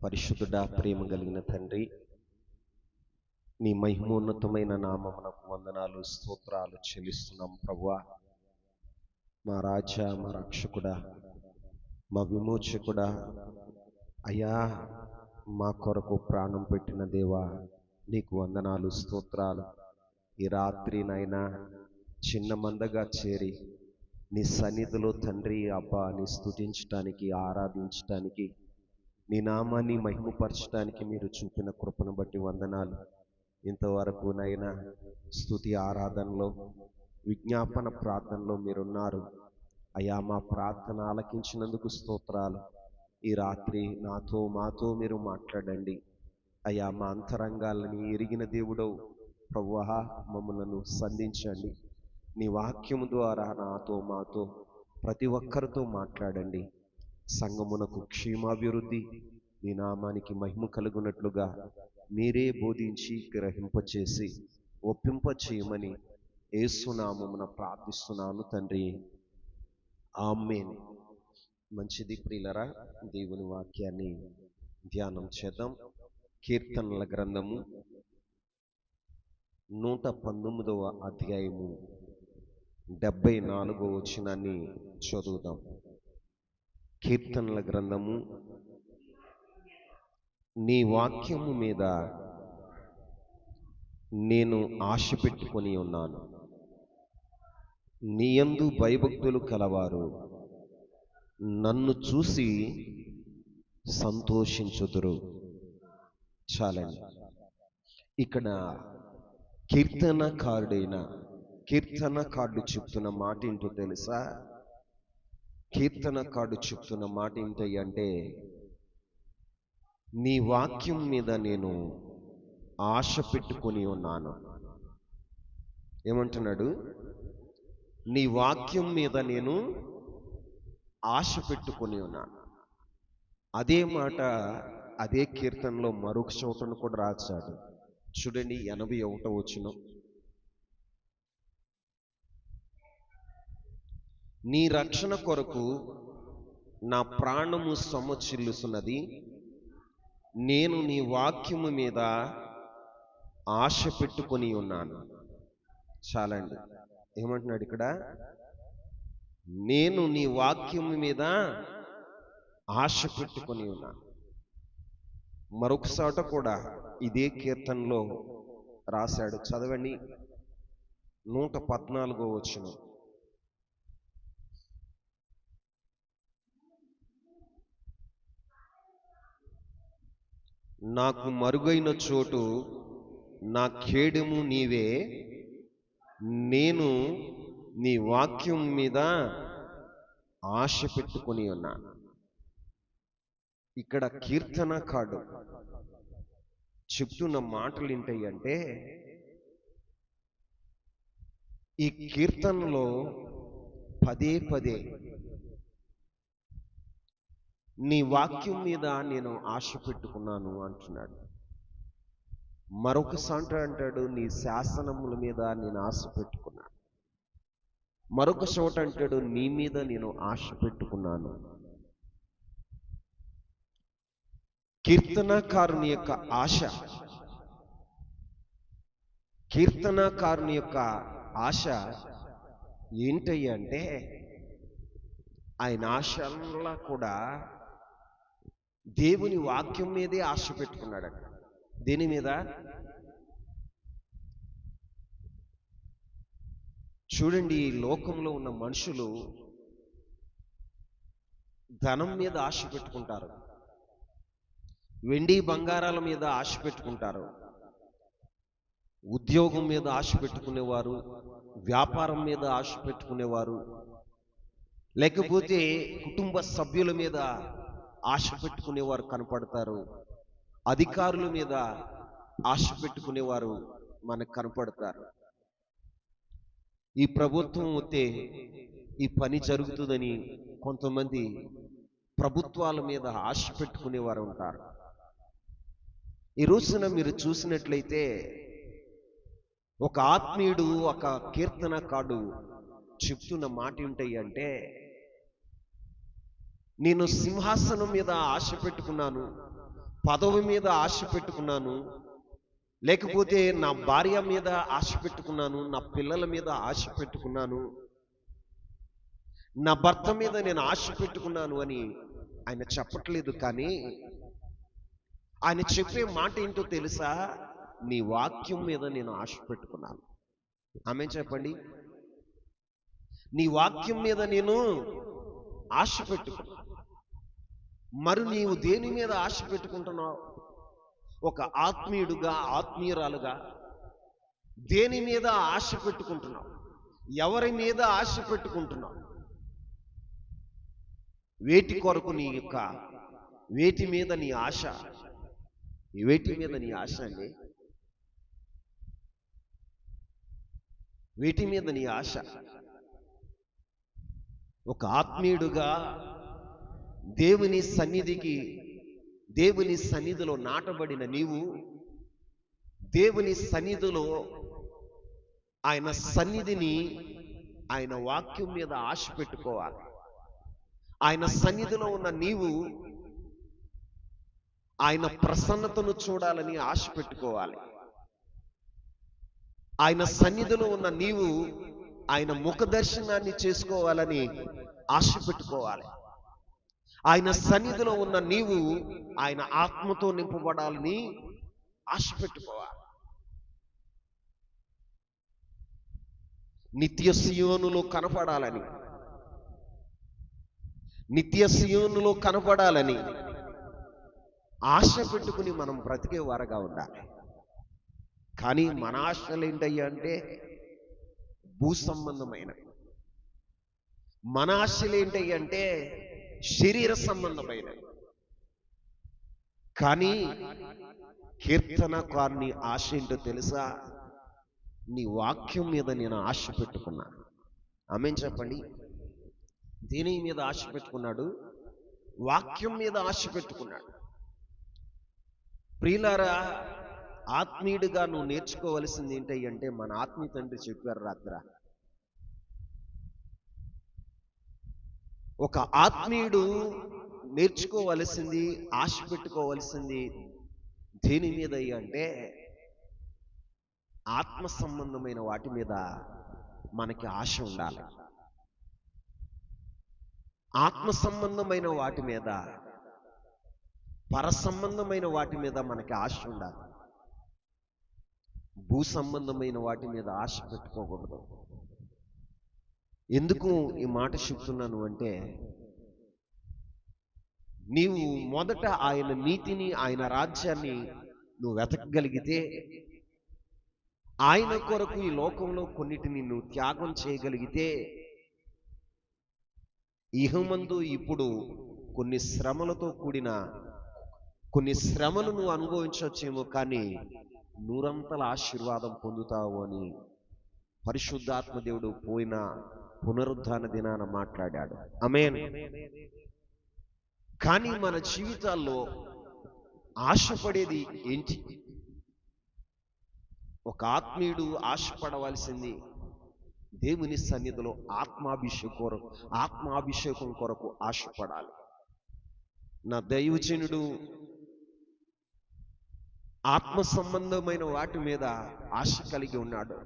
పరిశుద్ధుడా, ప్రేమ కలిగిన తండ్రి, నీ మహిమోన్నతమైన నామమునకు వందనాలు, స్తోత్రాలు చెల్లిస్తున్నాం ప్రభువా. మా రాజా, మా రక్షకుడా, మా విమోచకుడా, అయ్యా, మా కొరకు ప్రాణం పెట్టిన దేవా, నీకు వందనాలు, స్తోత్రాలు. ఈ రాత్రి నాయనా చిన్న మందగా చేరి నీ సన్నిధిలో తండ్రి అబ్బా నీ స్తుతించటానికి, ఆరాధించటానికి, నీ నామాన్ని మహిమపరచడానికి మీరు చూపిన కృపను బట్టి వందనాలు. ఇంతవరకు నైనా స్తుతి ఆరాధనలో, విజ్ఞాపన ప్రార్థనలో మీరున్నారు అయ్యా. మా ప్రార్థన ఆలకించినందుకు స్తోత్రాలు. ఈ రాత్రి మాతో మీరు మాట్లాడండి అయ్యా. మా అంతరంగాలని ఎరిగిన దేవుడవు ప్రభువా, మమ్మలను సంధించండి. నీ వాక్యము ద్వారా మాతో ప్రతి ఒక్కరితో మాట్లాడండి. సంఘమునకు క్షేమాభివృద్ధి, నీ నామానికి మహిమ కలుగునట్లుగా మీరే బోధించి గ్రహింపచేసి ఒప్పింపచేయమని యేసునామమున ప్రార్థిస్తున్నాను తండ్రి, ఆమేన్. మంచిది ప్రియులరా, దేవుని వాక్యాన్ని ధ్యానం చేద్దాం. కీర్తనల గ్రంథము 119వ అధ్యాయము 74వ వచనాన్ని చదువుదాం. కీర్తనల గ్రంథము, నీ వాక్యము మీద నేను ఆశ పెట్టుకొని ఉన్నాను, నీ యందు భయభక్తులు కలవారు నన్ను చూసి సంతోషించుదురు. చాలండి. ఇక్కడ కీర్తనకారుడు చెప్తున్న మాట ఏంటో తెలుసా? కీర్తనకారుడు చెప్తున్న మాట ఏంటంటే, నీ వాక్యం మీద నేను ఆశ పెట్టుకొని ఉన్నాను. ఏమంటున్నాడు? నీ వాక్యం మీద నేను ఆశ పెట్టుకొని ఉన్నాను. అదే మాట అదే కీర్తనలో మరొక చోటను కూడా రాశాడు. చూడండి, 81వ వచనం. నీ రక్షణ కొరకు నా ప్రాణము సొమ్మసిల్లుచున్నది, నేను నీ వాక్యము మీద ఆశ పెట్టుకొని ఉన్నాను. చాలండి. ఏమంటున్నాడు ఇక్కడ? నేను నీ వాక్యము మీద ఆశ పెట్టుకొని ఉన్నాను. మరొకసాట కూడా ఇదే కీర్తనలో రాశాడు. చదవండి, 114వ వచనం. నాకు మరుగైన చోటు నా కేడెము నీవే, నేను నీ వాక్యం మీద ఆశ పెట్టుకొని ఉన్నాను. ఇక్కడ కీర్తనకారుడు చెప్తున్న మాటలు ఏంటంటే, ఈ కీర్తనలో పదే పదే నీ వాక్యం మీద నేను ఆశ పెట్టుకున్నాను అంటున్నాడు. మరొకసారి అంటాడు, నీ శాసనముల మీద నేను ఆశ పెట్టుకున్నాను. మరొక చోట అంటాడు, నీ మీద నేను ఆశ పెట్టుకున్నాను. కీర్తనకారుని యొక్క ఆశ ఏంటంటే, ఆయన ఆశలా కూడా దేవుని వాక్యం మీదే ఆశ పెట్టుకున్నాడట. దేని మీద? చూడండి, ఈ లోకంలో ఉన్న మనుషులు ధనం మీద ఆశ పెట్టుకుంటారు, వెండి బంగారాల మీద ఆశ పెట్టుకుంటారు, ఉద్యోగం మీద ఆశ పెట్టుకునేవారు, వ్యాపారం మీద ఆశ పెట్టుకునేవారు, లేకపోతే కుటుంబ సభ్యుల మీద ఆశ పెట్టుకునేవారు కనపడతారు, అధికారుల మీద ఆశ పెట్టుకునేవారు మనకు కనపడతారు. ఈ ప్రభుత్వం వస్తే ఈ పని జరుగుతుందని కొంతమంది ప్రభుత్వాల మీద ఆశ పెట్టుకునేవారు ఉంటారు. ఈ రోజున మీరు చూసినట్లయితే ఒక ఆత్మీయుడు, ఒక కీర్తనకారుడు చెప్తున్న మాట ఏంటంటే, నేను సింహాసనం మీద ఆశ పెట్టుకున్నాను, పదవి మీద ఆశ పెట్టుకున్నాను, లేకపోతే నా భార్య మీద ఆశ పెట్టుకున్నాను, నా పిల్లల మీద ఆశ పెట్టుకున్నాను, నా భర్త మీద నేను ఆశ పెట్టుకున్నాను అని ఆయన చెప్పట్లేదు. కానీ ఆయన చెప్పే మాట ఏంటో తెలుసా? నీ వాక్యం మీద నేను ఆశ పెట్టుకున్నాను. ఆమేన్ చెప్పండి. నీ వాక్యం మీద నేను ఆశ పెట్టుకున్నాను. మరి నీవు దేని మీద ఆశ పెట్టుకుంటున్నావు? ఒక ఆత్మీయుడుగా, ఆత్మీయురాలుగా దేని మీద ఆశ పెట్టుకుంటున్నావు? ఎవరి మీద ఆశ పెట్టుకుంటున్నావు? వేటి కొరకు నీ యొక్క వేటి మీద నీ ఆశ? వేటి మీద నీ ఆశ అండి? వేటి మీద నీ ఆశ? ఒక ఆత్మీయుడుగా దేవుని సన్నిధిలో నాటబడిన నీవు దేవుని సన్నిధిలో ఆయన సన్నిధిని, ఆయన వాక్యం మీద ఆశ పెట్టుకోవాలి. ఆయన సన్నిధిలో ఉన్న నీవు ఆయన ప్రసన్నతను చూడాలని ఆశ పెట్టుకోవాలి. ఆయన సన్నిధిలో ఉన్న నీవు ఆయన ముఖ దర్శనాన్ని చేసుకోవాలని ఆశ పెట్టుకోవాలి. ఆయన సన్నిధిలో ఉన్న నీవు ఆయన ఆత్మతో నింపబడాలని ఆశ పెట్టుకోవాలి. నిత్య సియోనులో కనపడాలని ఆశ పెట్టుకుని మనం బ్రతికే వారగా ఉండాలి. కానీ మన ఆశలు ఏంటయ్యా అంటే భూ సంబంధమైనవి. మన ఆశలు ఏంటయ్యా అంటే శరీర సంబంధమైనవి. కానీ కీర్తనకారుని ఆశ ఏంటో తెలుసా? నీ వాక్యం మీద నేను ఆశ పెట్టుకున్నాను. ఆమేన్ చెప్పండి. దేని మీద ఆశ పెట్టుకున్నాడు? వాక్యం మీద ఆశ పెట్టుకున్నాడు. ప్రియులారా, ఆత్మీయుడిగా నువ్వు నేర్చుకోవలసింది ఏంటంటే, మన ఆత్మీయ తండ్రి చెప్పారు రాత్ర, ఒక ఆత్మీయుడు నేర్చుకోవలసింది, ఆశ పెట్టుకోవలసింది దేని మీద అంటే ఆత్మ సంబంధమైన వాటి మీద మనకి ఆశ ఉండాలి. ఆత్మ సంబంధమైన వాటి మీద, పర సంబంధమైన వాటి మీద మనకి ఆశ ఉండాలి. భూ సంబంధమైన వాటి మీద ఆశ పెట్టుకోకూడదు. ఎందుకు ఈ మాట చెప్తున్నాను అంటే, నీవు మొదట ఆయన నీతిని, ఆయన రాజ్యాన్ని నువ్వు వెతకగలిగితే, ఆయన కొరకు ఈ లోకంలో కొన్నిటిని నువ్వు త్యాగం చేయగలిగితే, ఇహమందు ఇప్పుడు కొన్ని శ్రమలు నువ్వు అనుభవించవచ్చేమో, కానీ నూరంతల ఆశీర్వాదం పొందుతావు అని పరిశుద్ధాత్మ దేవుడు పోయిన పునరుద్ధాన దినాన మాట్లాడాడు. ఆమేన్. కానీ మన జీవితాల్లో ఆశపడేది ఏంటి? ఒక ఆత్మీయుడు ఆశపడవలసింది దేవుని సన్నిధిలో ఆత్మాభిషేకం కొరకు ఆశపడాలి. నా దైవజనుడు ఆత్మ సంబంధమైన వాటి మీద ఆశ కలిగి ఉన్నాడు.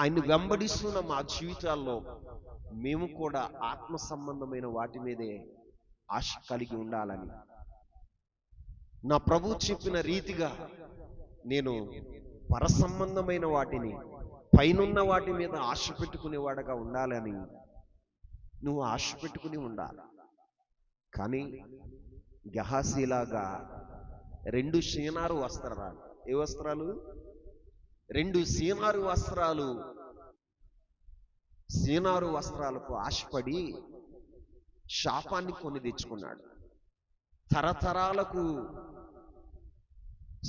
ఆయన్ని వెంబడిస్తున్న మా జీవితాల్లో మేము కూడా ఆత్మ సంబంధమైన వాటి మీదే ఆశ కలిగి ఉండాలని, నా ప్రభు చెప్పిన రీతిగా నేను పరసంబంధమైన వాటిని, పైనున్న వాటి మీద ఆశ పెట్టుకునేవాడగా ఉండాలని నువ్వు ఆశ పెట్టుకుని ఉండాలి. కానీ గెహాజీలాగా 2 షీనారు వస్త్రాలు, ఏ వస్త్రాలు? 2 షీనారు వస్త్రాలకు ఆశపడి శాపాన్ని కొని తెచ్చుకున్నాడు. తరతరాలకు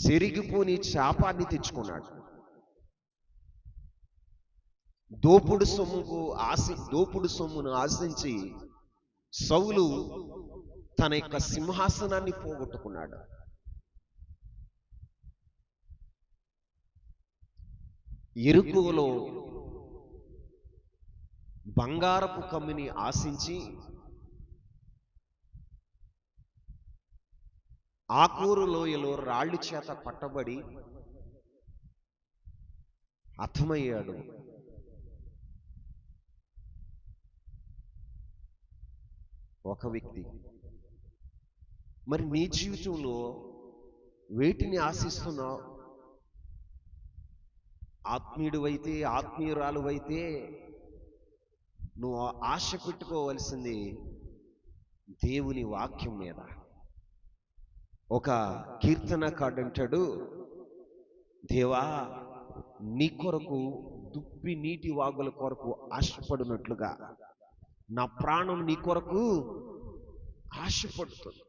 చెరిగిపోని శాపాన్ని తెచ్చుకున్నాడు. దోపుడు సొమ్మును ఆశించి సౌలు తన యొక్క సింహాసనాన్ని పోగొట్టుకున్నాడు. ఎరుకులో బంగారపు కమ్మిని ఆశించి ఆకూరు లోయలో రాళ్ళు చేత పట్టబడి హతమయ్యాడు. ఒక వ్యక్తి. మరి నీ జీవితంలో వేటిని ఆశిస్తున్నావు? ఆత్మీయుడివైతే, ఆత్మీయురాలువైతే నువ్వు ఆశ పెట్టుకోవలసింది దేవుని వాక్యం మీద. ఒక కీర్తనకారుడు అంటాడు, దేవా నీ కొరకు దుప్పి నీటి వాగుల కొరకు ఆశపడినట్లుగా నా ప్రాణం నీ కొరకు ఆశపడుతుంది.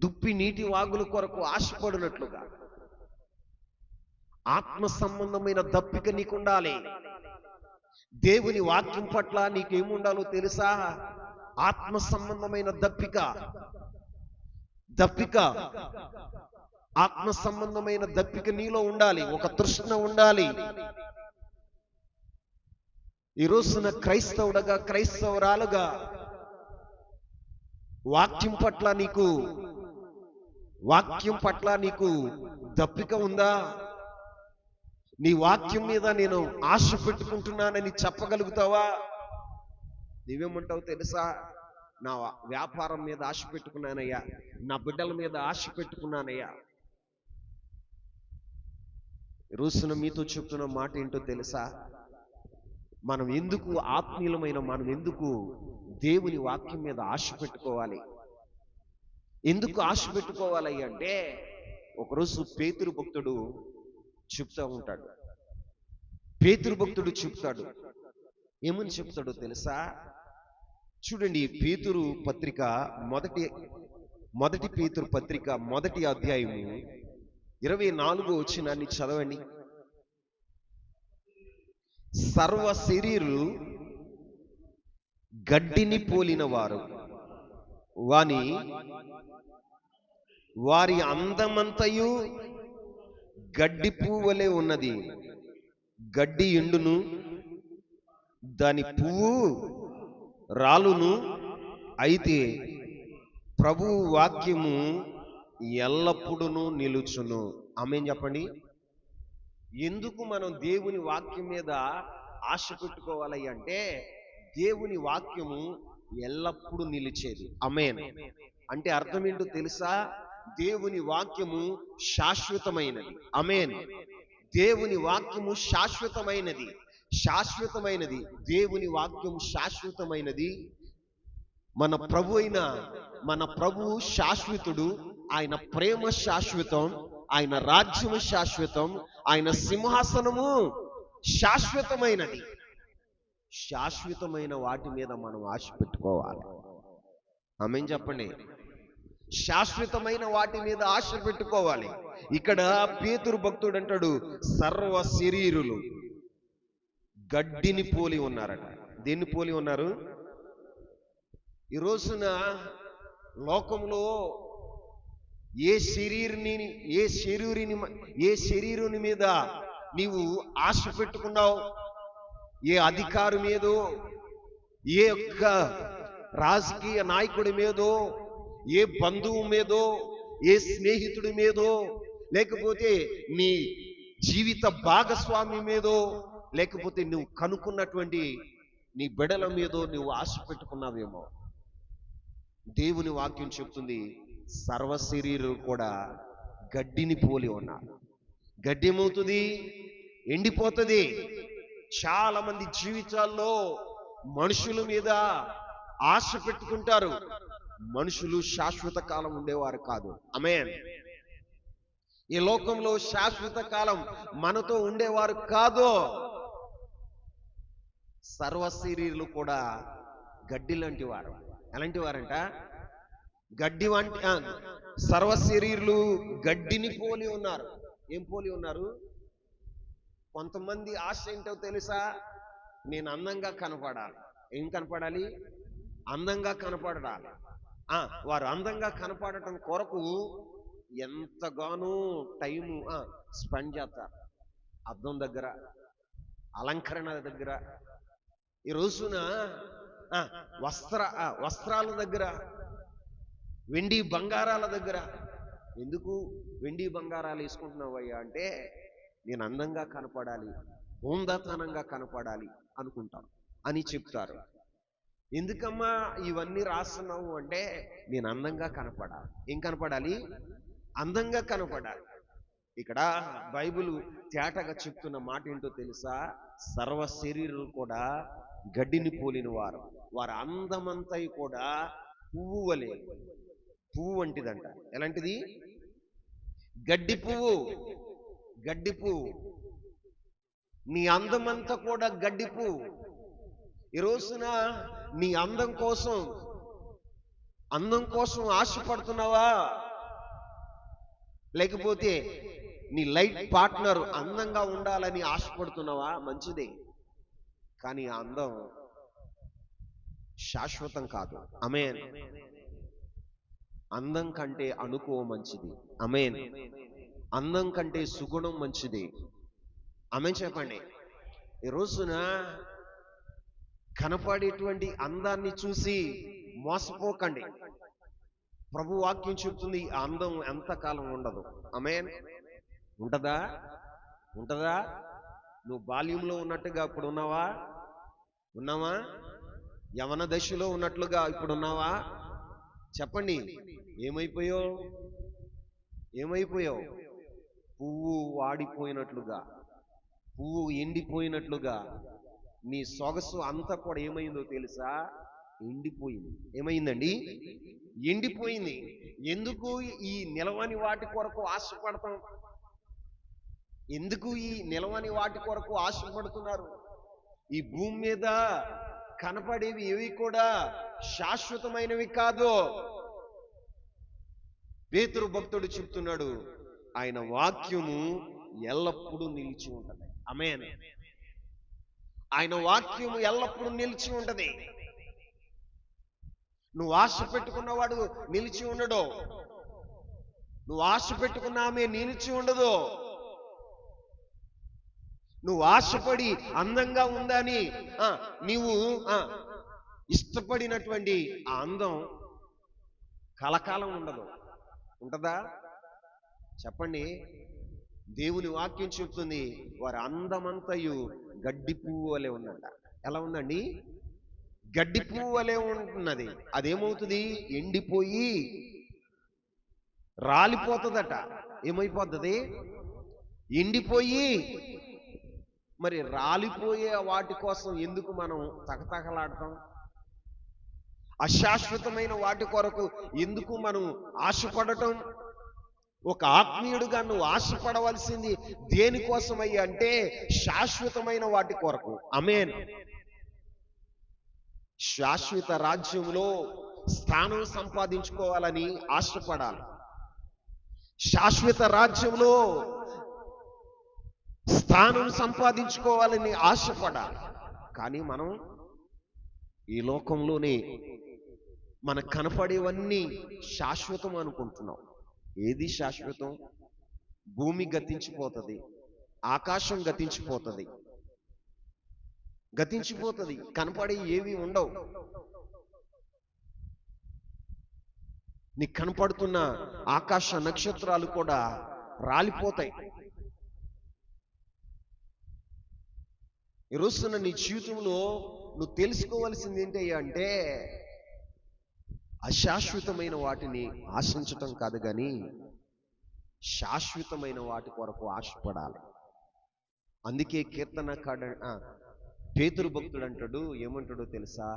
దుప్పి నీటి వాగుల కొరకు ఆశపడినట్లుగా ఆత్మ సంబంధమైన దప్పిక నీకుండాలి. దేవుని వాక్యం పట్ల నీకేముండాలో తెలుసా? ఆత్మ సంబంధమైన దప్పిక. ఆత్మ సంబంధమైన దప్పిక నీలో ఉండాలి. ఒక తృష్ణ ఉండాలి. ఈ రోజున క్రైస్తవుడుగా, క్రైస్తవురాలుగా వాక్యం పట్ల నీకు దప్పిక ఉందా? నీ వాక్యం మీద నేను ఆశ పెట్టుకుంటున్నానని చెప్పగలుగుతావా? నీవేమంటావు తెలుసా? నా వ్యాపారం మీద ఆశ పెట్టుకున్నానయ్యా, నా బిడ్డల మీద ఆశ పెట్టుకున్నానయ్యా. రోజున మీతో చెప్తున్న మాట ఏంటో తెలుసా? మనం ఎందుకు దేవుని వాక్యం మీద ఆశ పెట్టుకోవాలి? ఎందుకు ఆశ పెట్టుకోవాలి అంటే, ఒకరోజు పేతురు భక్తుడు చెప్తా ఉంటాడు. ఏమని చెప్తాడో తెలుసా? చూడండి, పేతురు పత్రిక మొదటి పేతురు పత్రిక 1వ అధ్యాయము 24వ వచనాన్ని చదవండి. సర్వ శరీరులు గడ్డిని పోలిన వారు, వారి అందమంతయు గడ్డి పువ్వులే ఉన్నది. గడ్డి ఎండును, దాని పువ్వు రాలును, అయితే ప్రభువు వాక్యము ఎల్లప్పుడూ నిలుచును. ఆమేన్ చెప్పండి. ఎందుకు మనం దేవుని వాక్యం మీద ఆశ పెట్టుకోవాలి అంటే, దేవుని వాక్యము ఎల్లప్పుడూ నిలిచేది. ఆమేన్ అంటే అర్థం ఏంటో తెలుసా? దేవుని వాక్యము శాశ్వతమైనది. ఆమేన్. దేవుని వాక్యము శాశ్వతమైనది. దేవుని వాక్యము శాశ్వతమైనది. మన ప్రభువు శాశ్వతుడు. ఆయన ప్రేమ శాశ్వతం, ఆయన రాజ్యము శాశ్వతం, ఆయన సింహాసనము శాశ్వతమైనది. శాశ్వతమైన వాటి మీద మనం ఆశ పెట్టుకోవాలి. ఆమేన్ చెప్పండి. శాశ్వతమైన వాటి మీద ఆశ పెట్టుకోవాలి. ఇక్కడ పేతురు భక్తుడు అంటాడు, సర్వ శరీరులు గడ్డిని పోలి ఉన్నారట. దేన్ని పోలి ఉన్నారు? ఈ రోజున లోకంలో ఏ శరీరుని మీద నీవు ఆశ పెట్టుకున్నావు? ఏ అధికారి మీదో, ఏ ఒక్క రాజకీయ నాయకుడి మీదో, ఏ బంధువు మీదో, ఏ స్నేహితుడి మీదో, లేకపోతే నీ జీవిత భాగస్వామి మీదో, లేకపోతే నువ్వు కనుక్కున్నటువంటి నీ బిడ్డల మీదో నువ్వు ఆశ పెట్టుకున్నావేమో. దేవుని వాక్యం చెప్తుంది, సర్వ శరీరులు కూడా గడ్డిని పోలి ఉన్నారు. గడ్డి ఏమవుతుంది? ఎండిపోతుంది. చాలా మంది జీవితాల్లో మనుషుల మీద ఆశ పెట్టుకుంటారు. మనుషులు శాశ్వత కాలం ఉండేవారు కాదు. ఆమేన్. ఈ లోకంలో శాశ్వత కాలం మనతో ఉండేవారు కాదు. సర్వ శరీరులు కూడా గడ్డి లాంటి వారు. ఎలాంటి వారంట? గడ్డి వంటి సర్వ శరీరులు గడ్డిని పోలి ఉన్నారు. ఏం పోలి ఉన్నారు? కొంతమంది ఆశ ఏంటో తెలుసా? నేను అందంగా కనపడాలి. ఏం కనపడాలి? అందంగా కనపడాలి. వారు అందంగా కనపడటం కొరకు ఎంతగానో టైము స్పెండ్ చేస్తారు. అద్దం దగ్గర, అలంకరణ దగ్గర, ఈ రోజున వస్త్రాల దగ్గర వెండి బంగారాల దగ్గర. ఎందుకు వెండి బంగారాలు వేసుకుంటున్నావయ్యా అంటే, నేను అందంగా కనపడాలి, హోందాతనంగా కనపడాలి అనుకుంటాను అని చెప్తారు. ఎందుకమ్మా ఇవన్నీ రాస్తున్నావు అంటే, నేను అందంగా కనపడాలి. ఏం కనపడాలి? అందంగా కనపడాలి. ఇక్కడ బైబిల్ తేటగా చెప్తున్న మాట ఏంటో తెలుసా? సర్వ శరీరులు కూడా గడ్డిని పోలిన వారు, వారి అందమంతా కూడా పువ్వు వలె. పువ్వు వంటిదంట. ఎలాంటిది? గడ్డి పువ్వు. గడ్డి పువ్వు. నీ అందమంతా కూడా గడ్డి పువ్వు. ఈ రోజున నీ అందం కోసం ఆశపడుతున్నావా? లేకపోతే నీ లైఫ్ పార్ట్నర్ అందంగా ఉండాలని ఆశపడుతున్నావా? మంచిదే, కానీ ఆ అందం శాశ్వతం కాదు. ఆమేన్. అందం కంటే అనుకో మంచిది. ఆమేన్. అందం కంటే సుగుణం మంచిది. ఆమేన్ చెప్పండి. ఈ రోజున కనపడేటువంటి అందాన్ని చూసి మోసపోకండి. ప్రభు వాక్యం చెప్తుంది, ఆ అందం ఎంతకాలం ఉండదు. ఆమేన్. ఉంటదా? నువ్వు బాల్యంలో ఉన్నట్టుగా ఇప్పుడు ఉన్నావా? యవన దశలో ఉన్నట్లుగా ఇప్పుడు ఉన్నావా? చెప్పండి. ఏమైపోయావు? పువ్వు వాడిపోయినట్లుగా, పువ్వు ఎండిపోయినట్లుగా నీ సొగసు అంతా కూడా ఏమైందో తెలుసా? ఎండిపోయింది. ఏమైందండి? ఎండిపోయింది. ఎందుకు ఈ నిలవని వాటి కొరకు ఆశపడతాం? ఎందుకు ఈ నిలవని వాటి కొరకు ఆశపడుతున్నారు? ఈ భూమి మీద కనపడేవి ఏవి కూడా శాశ్వతమైనవి కాదు. పేతురు భక్తుడు చెప్తున్నాడు, ఆయన వాక్యము ఎల్లప్పుడూ నిలిచి ఉంటది. ఆమేన్. ఆయన వాక్యము ఎల్లప్పుడూ నిలిచి ఉంటది. నువ్వు ఆశ పెట్టుకున్నవాడు నిలిచి ఉండడు. నువ్వు ఆశ పెట్టుకున్న ఆమె నిలిచి ఉండదు. నువ్వు ఆశపడి అందంగా ఉందని నీవు ఇష్టపడినటువంటి ఆ అందం కలకాలం ఉండదు. ఉంటదా? చెప్పండి. దేవుని వాక్యం చెప్తుంది, వారి అందమంతయు గడ్డి పువ్వు వలె ఉందంట. ఎలా ఉందండి? గడ్డి పువ్వు వలె ఉంటున్నది. అదేమవుతుంది? ఎండిపోయి రాలిపోతుందట. ఏమైపోతుంది? ఎండిపోయి. మరి రాలిపోయే వాటి కోసం ఎందుకు మనం తగతగలాడతాం? అశాశ్వతమైన వాటి కొరకు ఎందుకు మనం ఆశపడటం? ఒక ఆత్మీయుడుగా నువ్వు ఆశపడవలసింది దేనికోసమయ్యా అంటే, శాశ్వతమైన వాటి కొరకు. ఆమేన్. శాశ్వత రాజ్యంలో స్థానం సంపాదించుకోవాలని ఆశపడాలి. శాశ్వత రాజ్యంలో స్థానం సంపాదించుకోవాలని ఆశపడాలి. కానీ మనం ఈ లోకంలోనే మనకు కనపడేవన్నీ శాశ్వతం అనుకుంటున్నాం. ఏది శాశ్వతం? భూమి గతించిపోతుంది, ఆకాశం గతించిపోతుంది, కనపడే ఏవి ఉండవు. నీకు కనపడుతున్న ఆకాశ నక్షత్రాలు కూడా రాలిపోతాయి. ఈ రోజున నీ జీవితంలో నువ్వు తెలుసుకోవాల్సింది ఏంటి అంటే, అశాశ్వతమైన వాటిని ఆశించటం కాదు, కానీ శాశ్వతమైన వాటి కొరకు ఆశపడాలి. అందుకే పేతురు భక్తుడు అంటాడు, ఏమంటాడో తెలుసా?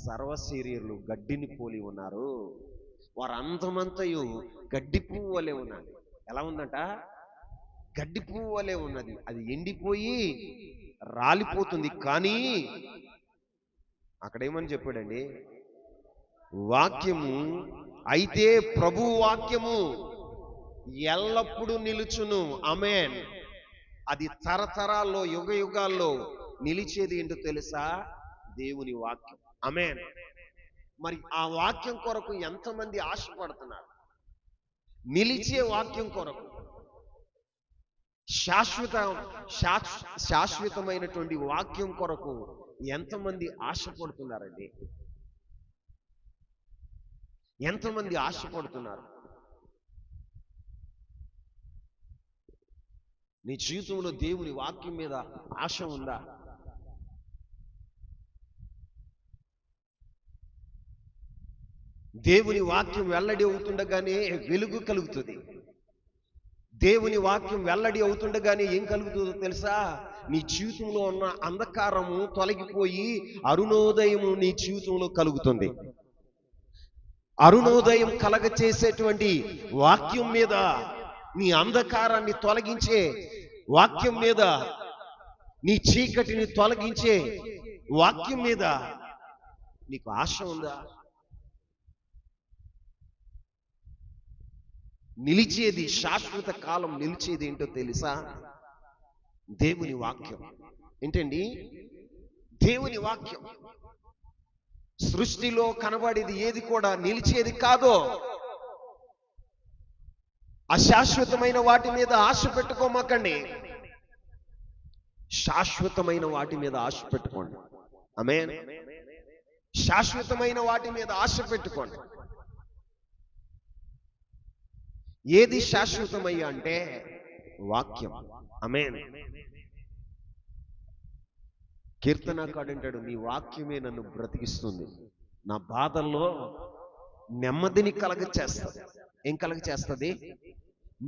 సర్వశరీరులు గడ్డిని పోలి ఉన్నారు, వారి అందమంతయు గడ్డి పువ్వు వలె ఉన్నది. ఎలా ఉందంట? గడ్డి పువ్వు వలె ఉన్నది. అది ఎండిపోయి రాలిపోతుంది. కానీ అక్కడేమని చెప్పాడండి? వాక్యము అయితే ప్రభు వాక్యము ఎల్లప్పుడూ నిలుచును. ఆమేన్. అది తరతరాల్లో యుగ యుగాల్లో నిలిచేది ఏంటో తెలుసా? దేవుని వాక్యం. ఆమేన్. మరి ఆ వాక్యం కొరకు ఎంతమంది ఆశపడుతున్నారు? నిలిచే వాక్యం కొరకు, శాశ్వతమైనటువంటి వాక్యం కొరకు ఎంతమంది ఆశపడుతున్నారండి? ఎంతమంది ఆశపడుతున్నారు? నీ జీవితంలో దేవుని వాక్యం మీద ఆశ ఉందా? దేవుని వాక్యం వెల్లడి అవుతుండగానే వెలుగు కలుగుతుంది. దేవుని వాక్యం వెల్లడి అవుతుండగానే ఏం కలుగుతుందో తెలుసా? నీ జీవితంలో ఉన్న అంధకారము తొలగిపోయి అరుణోదయము నీ జీవితంలో కలుగుతుంది. అరుణోదయం కలగ చేసేటువంటి వాక్యం మీద, నీ అంధకారాన్ని తొలగించే వాక్యం మీద, నీ చీకటిని తొలగించే వాక్యం మీద నీకు ఆశ ఉందా? నిలిచేది, శాశ్వత కాలం నిలిచేది ఏంటో తెలుసా? దేవుని వాక్యం. ఏంటండి? దేవుని వాక్యం. సృష్టిలో కనబడేది ఏది కూడా నిలిచేది కాదు. అశాశ్వతమైన వాటి మీద ఆశ పెట్టుకోమాకండి, శాశ్వతమైన వాటి మీద ఆశ పెట్టుకోండి. ఆమేన్. శాశ్వతమైన వాటి మీద ఆశ పెట్టుకోండి. ఏది శాశ్వతమయ్యా అంటే వాక్యం. ఆమేన్. కీర్తనకాడు అంటాడు, నీ వాక్యమే నన్ను బ్రతికిస్తుంది, నా బాధల్లో నెమ్మదిని కలగ చేస్తుంది. ఏం కలగ చేస్తుంది?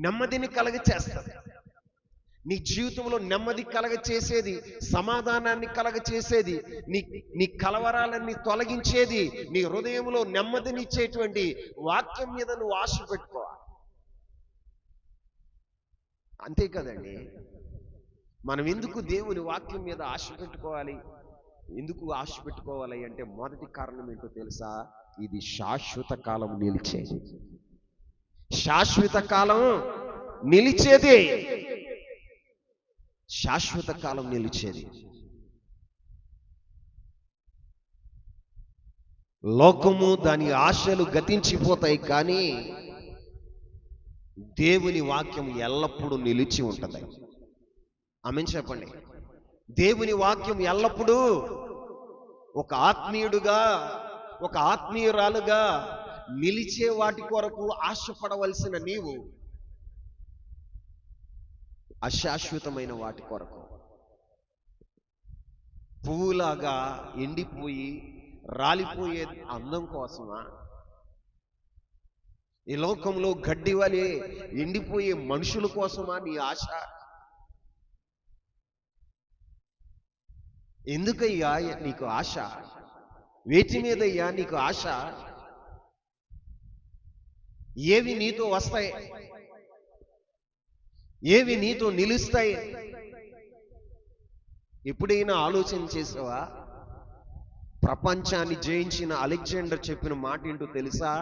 నెమ్మదిని కలగ చేస్తుంది. నీ జీవితంలో నెమ్మది కలగ చేసేది, సమాధానాన్ని కలగ చేసేది, నీ కలవరాలన్నీ తొలగించేది, నీ హృదయంలో నెమ్మదినిచ్చేటువంటి వాక్యం మీద నువ్వు ఆశ పెట్టుకోవాలి. అంతే కదండి. మనం ఎందుకు దేవుని వాక్యం మీద ఆశ పెట్టుకోవాలి? ఎందుకు ఆశ పెట్టుకోవాలి అంటే మొదటి కారణం ఏంటో తెలుసా? ఇది శాశ్వత కాలం నిలిచేది. శాశ్వత కాలం నిలిచేది. శాశ్వత కాలం నిలిచేది. లోకము దాని ఆశలు గతించిపోతాయి, కానీ దేవుని వాక్యం ఎల్లప్పుడూ నిలిచి ఉంటుంది. ఆమేన్ చెప్పండి. దేవుని వాక్యం ఎల్లప్పుడూ ఒక ఆత్మీయుడుగా, ఒక ఆత్మీయురాలుగా నిలిచే వాటి కొరకు ఆశపడవలసిన నీవు అశాశ్వతమైన వాటి కొరకు పువ్వులాగా ఎండిపోయి రాలిపోయే అందం కోసమా? ఈ లోకంలో గడ్డి వలె ఎండిపోయే మనుషుల కోసమా నీ ఆశ? ఎందుకయ్యా నీకు ఆశ? వేటి మీదయ్యా నీకు ఆశ? ఏవి నీతో వస్తాయి? ఏవి నీతో నిలుస్తాయి? ఎప్పుడైనా ఆలోచన చేసావా? ప్రపంచాన్ని జయించిన అలెగ్జాండర్ చెప్పిన మాట ఏంటో తెలుసా?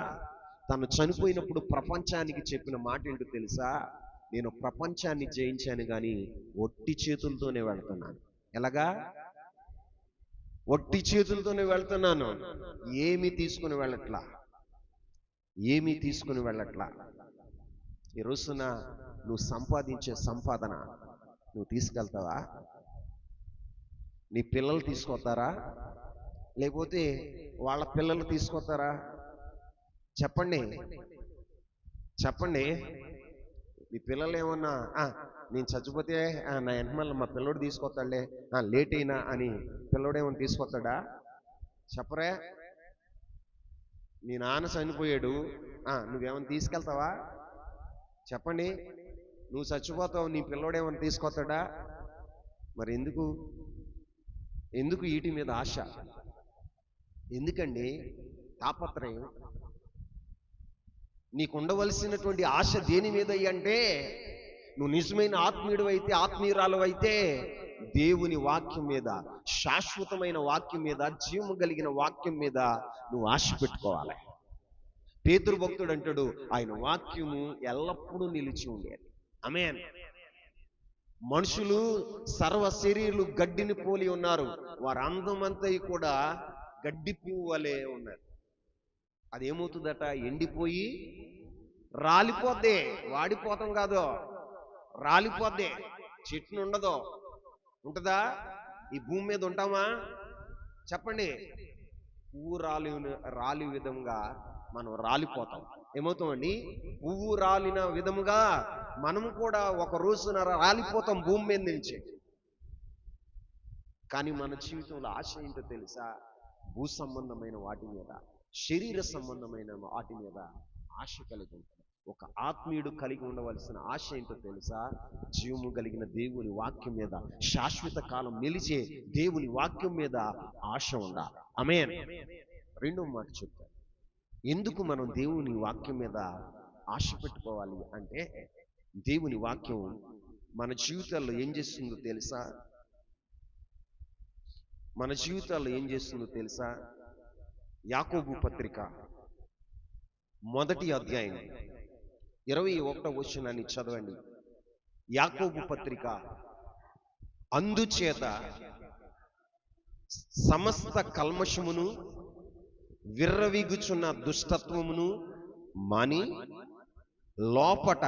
తను చనిపోయినప్పుడు ప్రపంచానికి చెప్పిన మాట ఏంటో తెలుసా? నేను ప్రపంచాన్ని జయించాను కానీ ఒట్టి చేతులతోనే వెళ్తున్నాను. ఎలాగా? ఒట్టి చేతులతోనే వెళ్తున్నాను, ఏమీ తీసుకుని వెళ్ళట్లా, ఏమీ తీసుకుని వెళ్ళట్లా. ఈ రోజున నువ్వు సంపాదించే సంపాదన నువ్వు తీసుకెళ్తావా? నీ పిల్లలు తీసుకొస్తారా? లేకపోతే వాళ్ళ పిల్లలు తీసుకొస్తారా? చెప్పండి, చెప్పండి. మీ పిల్లలు ఏమన్నా నేను చచ్చిపోతే నా వెనకమల్ల మా పిల్లోడు తీసుకొస్తాడులే, లేట్ అయినా అని పిల్లోడేమన్నా తీసుకొస్తాడా? చెప్పరే. మీ నాన్న చనిపోయాడు, నువ్వేమన్నా తీసుకెళ్తావా? చెప్పండి. నువ్వు చచ్చిపోతావు, నీ పిల్లోడేమన్నా తీసుకొస్తాడా? మరి ఎందుకు వీటి మీద ఆశ? ఎందుకండి తాపత్రయం? నీకు ఉండవలసినటువంటి ఆశ దేని మీద అంటే, నువ్వు నిజమైన ఆత్మీయుడు అయితే, ఆత్మీయురాలు అయితే దేవుని వాక్యం మీద, శాశ్వతమైన వాక్యం మీద, జీవము కలిగిన వాక్యం మీద నువ్వు ఆశ పెట్టుకోవాలి. పేతురు భక్తుడు అంటాడు, ఆయన వాక్యము ఎల్లప్పుడూ నిలిచి ఉండేది. ఆమేన్. మనుషులు సర్వ శరీరులు గడ్డిని పోలి ఉన్నారు, వారి అందమంతా కూడా గడ్డి పువ్వు వలె ఉన్నారు. అదేమవుతుందట? ఎండిపోయి రాలిపోద్ది. వాడిపోతాం కాదు, రాలిపోద్ది. చెట్టును ఉండదు. ఉంటుందా? ఈ భూమి మీద ఉంటామా? చెప్పండి. పువ్వు రాలి విధంగా మనం రాలిపోతాం. ఏమవుతామండి? పువ్వు రాలిన విధముగా మనము కూడా ఒక రోజున రాలిపోతాం భూమి మీద నుంచి. కానీ మన జీవితంలో ఆశ ఏంటో తెలుసా? భూ సంబంధమైన వాటి మీద, శరీర సంబంధమైన వాటి మీద ఆశ కలిగి ఉంటాం. ఒక ఆత్మీయుడు కలిగి ఉండవలసిన ఆశ ఏంటో తెలుసా? జీవము కలిగిన దేవుని వాక్యం మీద, శాశ్వత కాలం నిలిచే దేవుని వాక్యం మీద ఆశ ఉండాలి. ఆమేన్. రెండో మాట చెప్తాను. ఎందుకు మనం దేవుని వాక్యం మీద ఆశ పెట్టుకోవాలి అంటే, దేవుని వాక్యం మన జీవితాల్లో ఏం చేస్తుందో తెలుసా? మన జీవితాల్లో ఏం చేస్తుందో తెలుసా? యాకోబు పత్రిక 1వ అధ్యాయం 21వ వచనాన్ని చదవండి. యాకోబు పత్రిక, అందుచేత సమస్త కల్మషమును విర్రవీగుచున్న దుష్టత్వమును మాని లోపట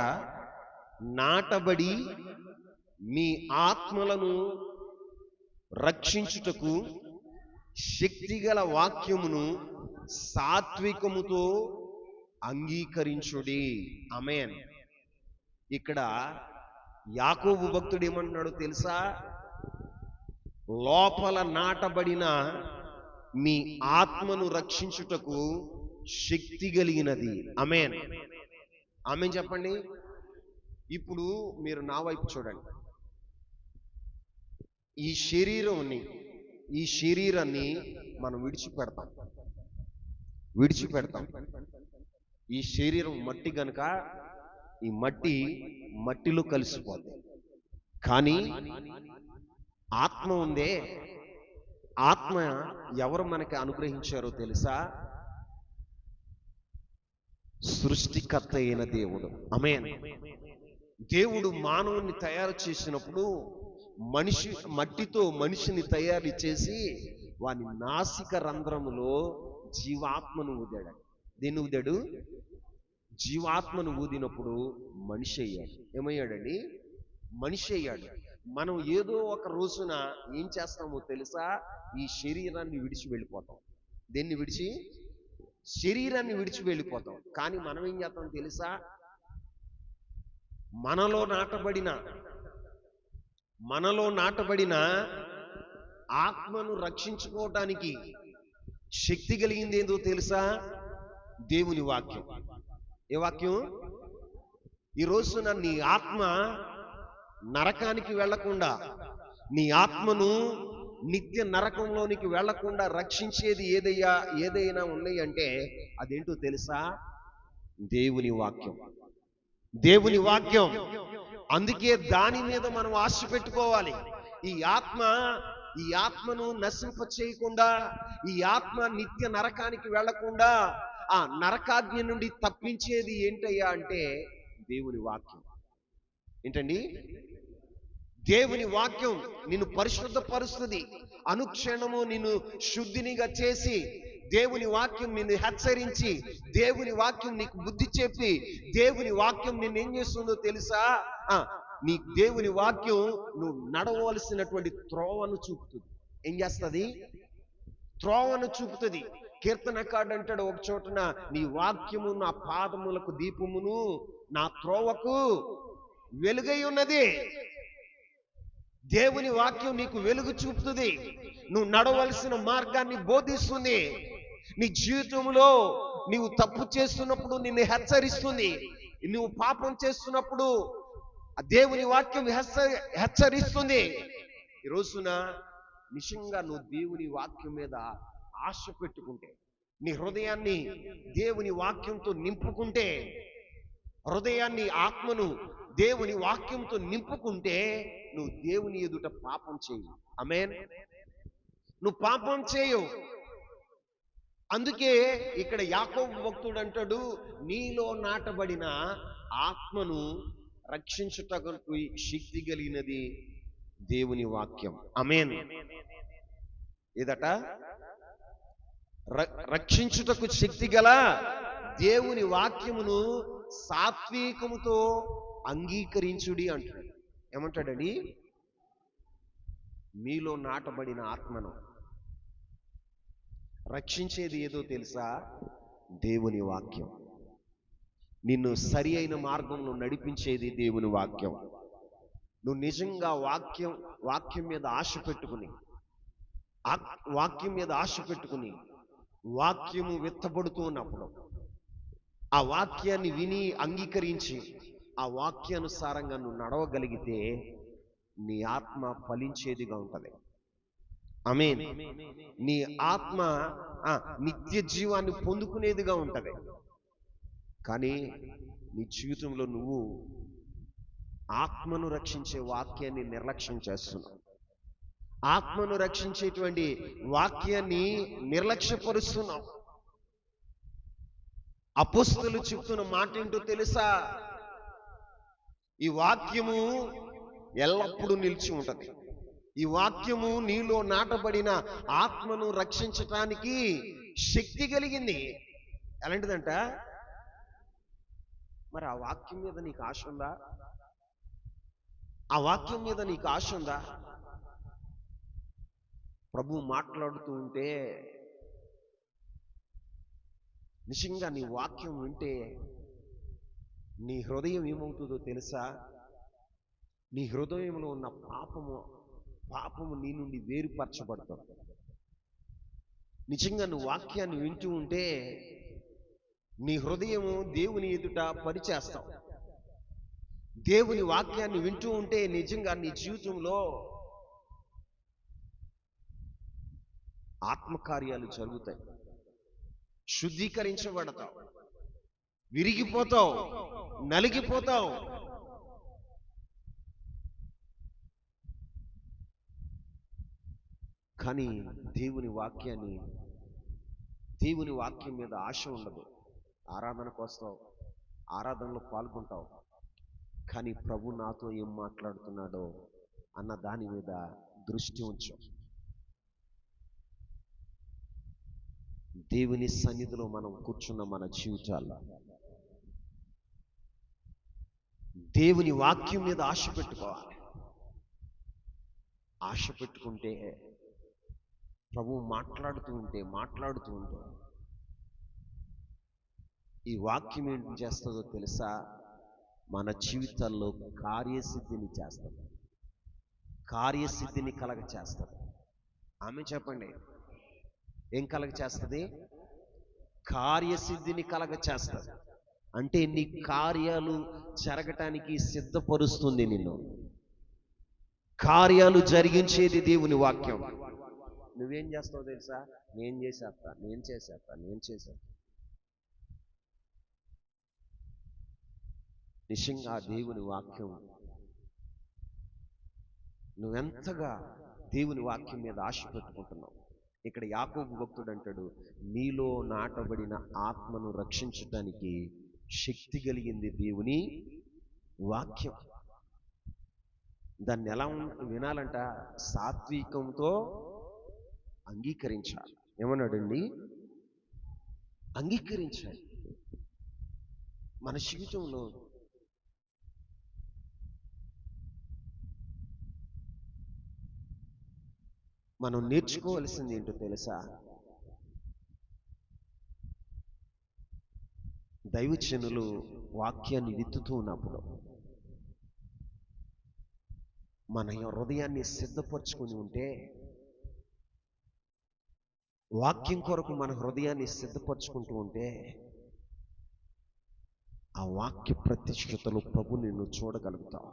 నాటబడి మీ ఆత్మలను రక్షించుటకు శక్తిగల వాక్యమును సాత్వికముతో అంగీకరించుడి. ఆమేన్. ఇక్కడ యాకోబు భక్తుడు ఏమంటున్నాడో తెలుసా? లోపల నాటబడిన మీ ఆత్మను రక్షించుటకు శక్తి కలిగినది. ఆమేన్. ఆమేన్ చెప్పండి. ఇప్పుడు మీరు నా వైపు చూడండి. ఈ శరీరాన్ని మనం విడిచిపెడతాం. ఈ శరీరం మట్టి గనుక ఈ మట్టిలో కలిసిపోతుంది. కానీ ఆత్మ ఉందే, ఆత్మ ఎవరు మనకి అనుగ్రహించారో తెలుసా? సృష్టికర్త అయిన దేవుడు. ఆమేన్. దేవుడు మానవుని తయారు చేసినప్పుడు మట్టితో మనిషిని తయారు చేసి వాని నాసిక రంధ్రములో జీవాత్మను ఊదాడు. దేన్ని ఊదాడు? జీవాత్మను ఊదినప్పుడు మనిషి అయ్యాడు. ఏమయ్యాడండి? మనిషి అయ్యాడు. మనం ఏదో ఒక రోజున ఏం చేస్తామో తెలుసా? ఈ శరీరాన్ని విడిచి వెళ్ళిపోతాం. దేన్ని విడిచి? శరీరాన్ని విడిచి వెళ్ళిపోతాం. కానీ మనం ఏం చేస్తాం తెలుసా? మనలో నాటబడిన ఆత్మను రక్షించుకోవటానికి శక్తి కలిగింది ఏందో తెలుసా? దేవుని వాక్యం. ఏ వాక్యం? ఈ రోజున నీ ఆత్మ నరకానికి వెళ్లకుండా, నీ ఆత్మను నిత్య నరకంలోనికి వెళ్లకుండా రక్షించేది ఏదైనా ఉన్నాయి అంటే అదేంటో తెలుసా? దేవుని వాక్యం. దేవుని వాక్యం. అందుకే దాని మీద మనం ఆశ పెట్టుకోవాలి. ఈ ఆత్మను నశింప చేయకుండా, ఈ ఆత్మ నిత్య నరకానికి వెళ్లకుండా ఆ నరకాగ్ని నుండి తప్పించేది ఏంటయ్యా అంటే దేవుని వాక్యం. ఏంటండి? దేవుని వాక్యం నిన్ను పరిశుద్ధపరుస్తుంది. అనుక్షణము నిన్ను శుద్ధినిగా చేసి, దేవుని వాక్యం నిన్ను హెచ్చరించి, దేవుని వాక్యం నీకు బుద్ధి చెప్పి, దేవుని వాక్యం నిన్ను ఏం చేస్తుందో తెలుసా? నీ దేవుని వాక్యం నువ్వు నడవలసినటువంటి త్రోవను చూపుతుంది. ఏం చేస్తుంది? త్రోవను చూపుతుంది. కీర్తనకారుడు అంటాడు ఒక చోటన, నీ వాక్యము నా పాదములకు దీపమును, నా త్రోవకు వెలుగై ఉన్నది. దేవుని వాక్యం నీకు వెలుగు చూపుతుంది. నువ్వు నడవలసిన మార్గాన్ని బోధిస్తుంది. నీ జీవితంలో నీవు తప్పు చేస్తున్నప్పుడు నిన్ను హెచ్చరిస్తుంది. నువ్వు పాపం చేస్తున్నప్పుడు దేవుని వాక్యం హెచ్చరిస్తుంది. ఈ రోజున నిజంగా నువ్వు దేవుని వాక్యం మీద ఆశ పెట్టుకుంటే, నీ హృదయాన్ని దేవుని వాక్యంతో నింపుకుంటే, హృదయాన్ని ఆత్మను దేవుని వాక్యంతో నింపుకుంటే నువ్వు దేవుని ఎదుట పాపం చేయు. ఆమేన్. నువ్వు పాపం చేయు. అందుకే ఇక్కడ యాకోబు భక్తుడు అంటాడు, నీలో నాటబడిన ఆత్మను రక్షించుటకు శక్తి కలిగినది దేవుని వాక్యం. ఆమేన్. ఏదట? రక్షించుటకు శక్తి గల దేవుని వాక్యమును సాత్వికముతో అంగీకరించుడి అంటాడు. ఏమంటాడండి? మీలో నాటబడిన ఆత్మను రక్షించేది ఏదో తెలుసా? దేవుని వాక్యం. నిన్ను సరి అయిన మార్గంలో నడిపించేది దేవుని వాక్యం. నువ్వు నిజంగా వాక్యం మీద ఆశ పెట్టుకుని, వాక్యం మీద ఆశ పెట్టుకుని వాక్యము విత్తబడుతూ ఉన్నప్పుడు ఆ వాక్యాన్ని విని అంగీకరించి ఆ వాక్యానుసారంగా నువ్వు నడవగలిగితే నీ ఆత్మ ఫలించేదిగా ఉంటది. ఆమేన్. నీ ఆత్మ నిత్య జీవాన్ని పొందుకునేదిగా ఉంటది. కానీ నీ జీవితంలో నువ్వు ఆత్మను రక్షించే వాక్యాన్ని నిర్లక్ష్యం చేస్తున్నావు. ఆత్మను రక్షించేటువంటి వాక్యాన్ని నిర్లక్ష్యపరుస్తున్నావు. అపోస్తలులు చెప్తున్న మాట ఏంటో తెలుసా? ఈ వాక్యము ఎల్లప్పుడూ నిలిచి ఉంటది. ఈ వాక్యము నీలో నాటబడిన ఆత్మను రక్షించటానికి శక్తి కలిగింది. ఎలాంటిదంట? మరి ఆ వాక్యం మీద నీకు ఆశ ఉందా? ఆ వాక్యం మీద నీకు ఆశ ఉందా? ప్రభు మాట్లాడుతూ ఉంటే నిజంగా నీ వాక్యం వింటే నీ హృదయం ఏమవుతుందో తెలుసా? నీ హృదయంలో ఉన్న పాపము నీ నుండి వేరుపరచబడుతుంది. నిజంగా నువ్వు వాక్యాన్ని వింటూ ఉంటే నీ హృదయము దేవుని ఎదుట పరిచేస్తావు. దేవుని వాక్యాన్ని వింటూ ఉంటే నిజంగా నీ జీవితంలో ఆత్మకార్యాలు జరుగుతాయి. శుద్ధీకరించబడతావు, విరిగిపోతావు, నలిగిపోతావు. కానీ దేవుని వాక్యం మీద ఆశ ఉండదు. ఆరాధనకు వస్తావు, ఆరాధనలో పాల్గొంటావు, కానీ ప్రభు నాతో ఏం మాట్లాడుతున్నాడో అన్న దాని మీద దృష్టి ఉంచు. దేవుని సన్నిధిలో మనం కూర్చున్న మన జీవితాల్లో దేవుని వాక్యం మీద ఆశ పెట్టుకోవాలి. ఆశ పెట్టుకుంటే ప్రభు మాట్లాడుతూ ఉంటే ఈ వాక్యం ఏంటి చేస్తుందో తెలుసా? మన జీవితాల్లో కార్యసిద్ధిని చేస్తుంది. కార్యసిద్ధిని కలగ చేస్తుంది. ఆమె చెప్పండి, ఏం కలగ చేస్తుంది? కార్యసిద్ధిని కలగ చేస్తుంది. అంటే నీ కార్యాలు జరగటానికి సిద్ధపరుస్తుంది. నిన్ను కార్యాలు జరిగించేది దేవుని వాక్యం. నువ్వేం చేస్తావు తెలుసా? నేను చేసేస్తా. నిజంగా దేవుని వాక్యం నువ్వెంతగా దేవుని వాక్యం మీద ఆశ పెట్టుకుంటున్నావు. ఇక్కడ యాకోబు భక్తుడు అంటాడు, నీలో నాటబడిన ఆత్మను రక్షించడానికి శక్తి కలిగింది దేవుని వాక్యం. దాన్ని ఎలా వినాలంట? సాత్వికంతో అంగీకరించాలి. ఏమన్నాడండి? అంగీకరించాలి. మన జీవితంలో మనం నేర్చుకోవాల్సింది ఏంటో తెలుసా? దైవజనులు వాక్యాన్ని విత్తుతూ ఉన్నప్పుడు మన హృదయాన్ని సిద్ధపరచుకుని ఉంటే, వాక్యం కొరకు మన హృదయాన్ని సిద్ధపరచుకుంటూ ఉంటే, ఆ వాక్య ప్రత్యక్షతలో ప్రభు నిన్ను చూడగలుగుతావు.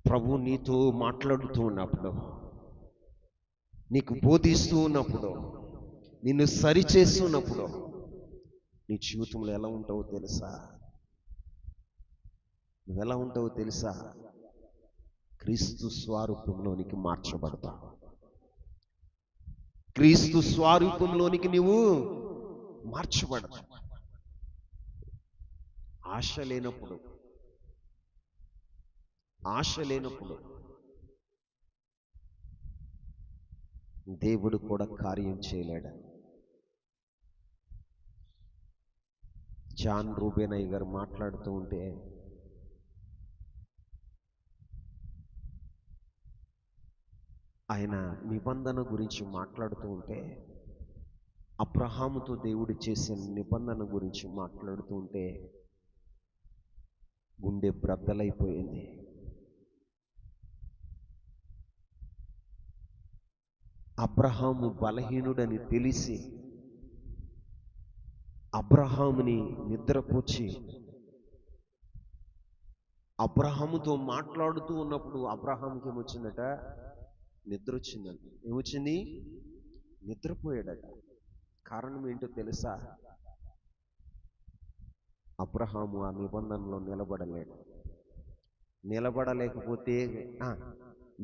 ప్రభు నీతో మాట్లాడుతూ ఉన్నప్పుడు, నీకు బోధిస్తూ ఉన్నప్పుడు, నిన్ను సరిచేస్తున్నప్పుడు నీ జీవితంలో ఎలా ఉంటావో తెలుసా? నువ్వెలా ఉంటావో తెలుసా? క్రీస్తు స్వరూపంలోనికి మార్చబడతావు. క్రీస్తు స్వరూపంలోనికి నీవు మార్చబడతావు. ఆశ లేనప్పుడు దేవుడు కూడా కార్యం చేయలేడు. జాన్ రూబెనయ్య గారు మాట్లాడుతూ ఉంటే, ఆయన నిబంధన గురించి మాట్లాడుతూ ఉంటే అబ్రహాముతో దేవుడు చేసిన నిబంధన గురించి మాట్లాడుతూ ఉంటే గుండె బ్రద్దలైపోయింది. అబ్రహాము బలహీనుడని తెలిసి అబ్రహాముని నిద్రపుచ్చి అబ్రహాముతో మాట్లాడుతూ ఉన్నప్పుడు అబ్రహాముకి ఏమొచ్చిందట? నిద్ర వచ్చిందంట. ఏమొచ్చింది? నిద్రపోయాడట. కారణం ఏంటో తెలుసా? అబ్రహాము ఆ నిబంధనలో నిలబడలేకపోతే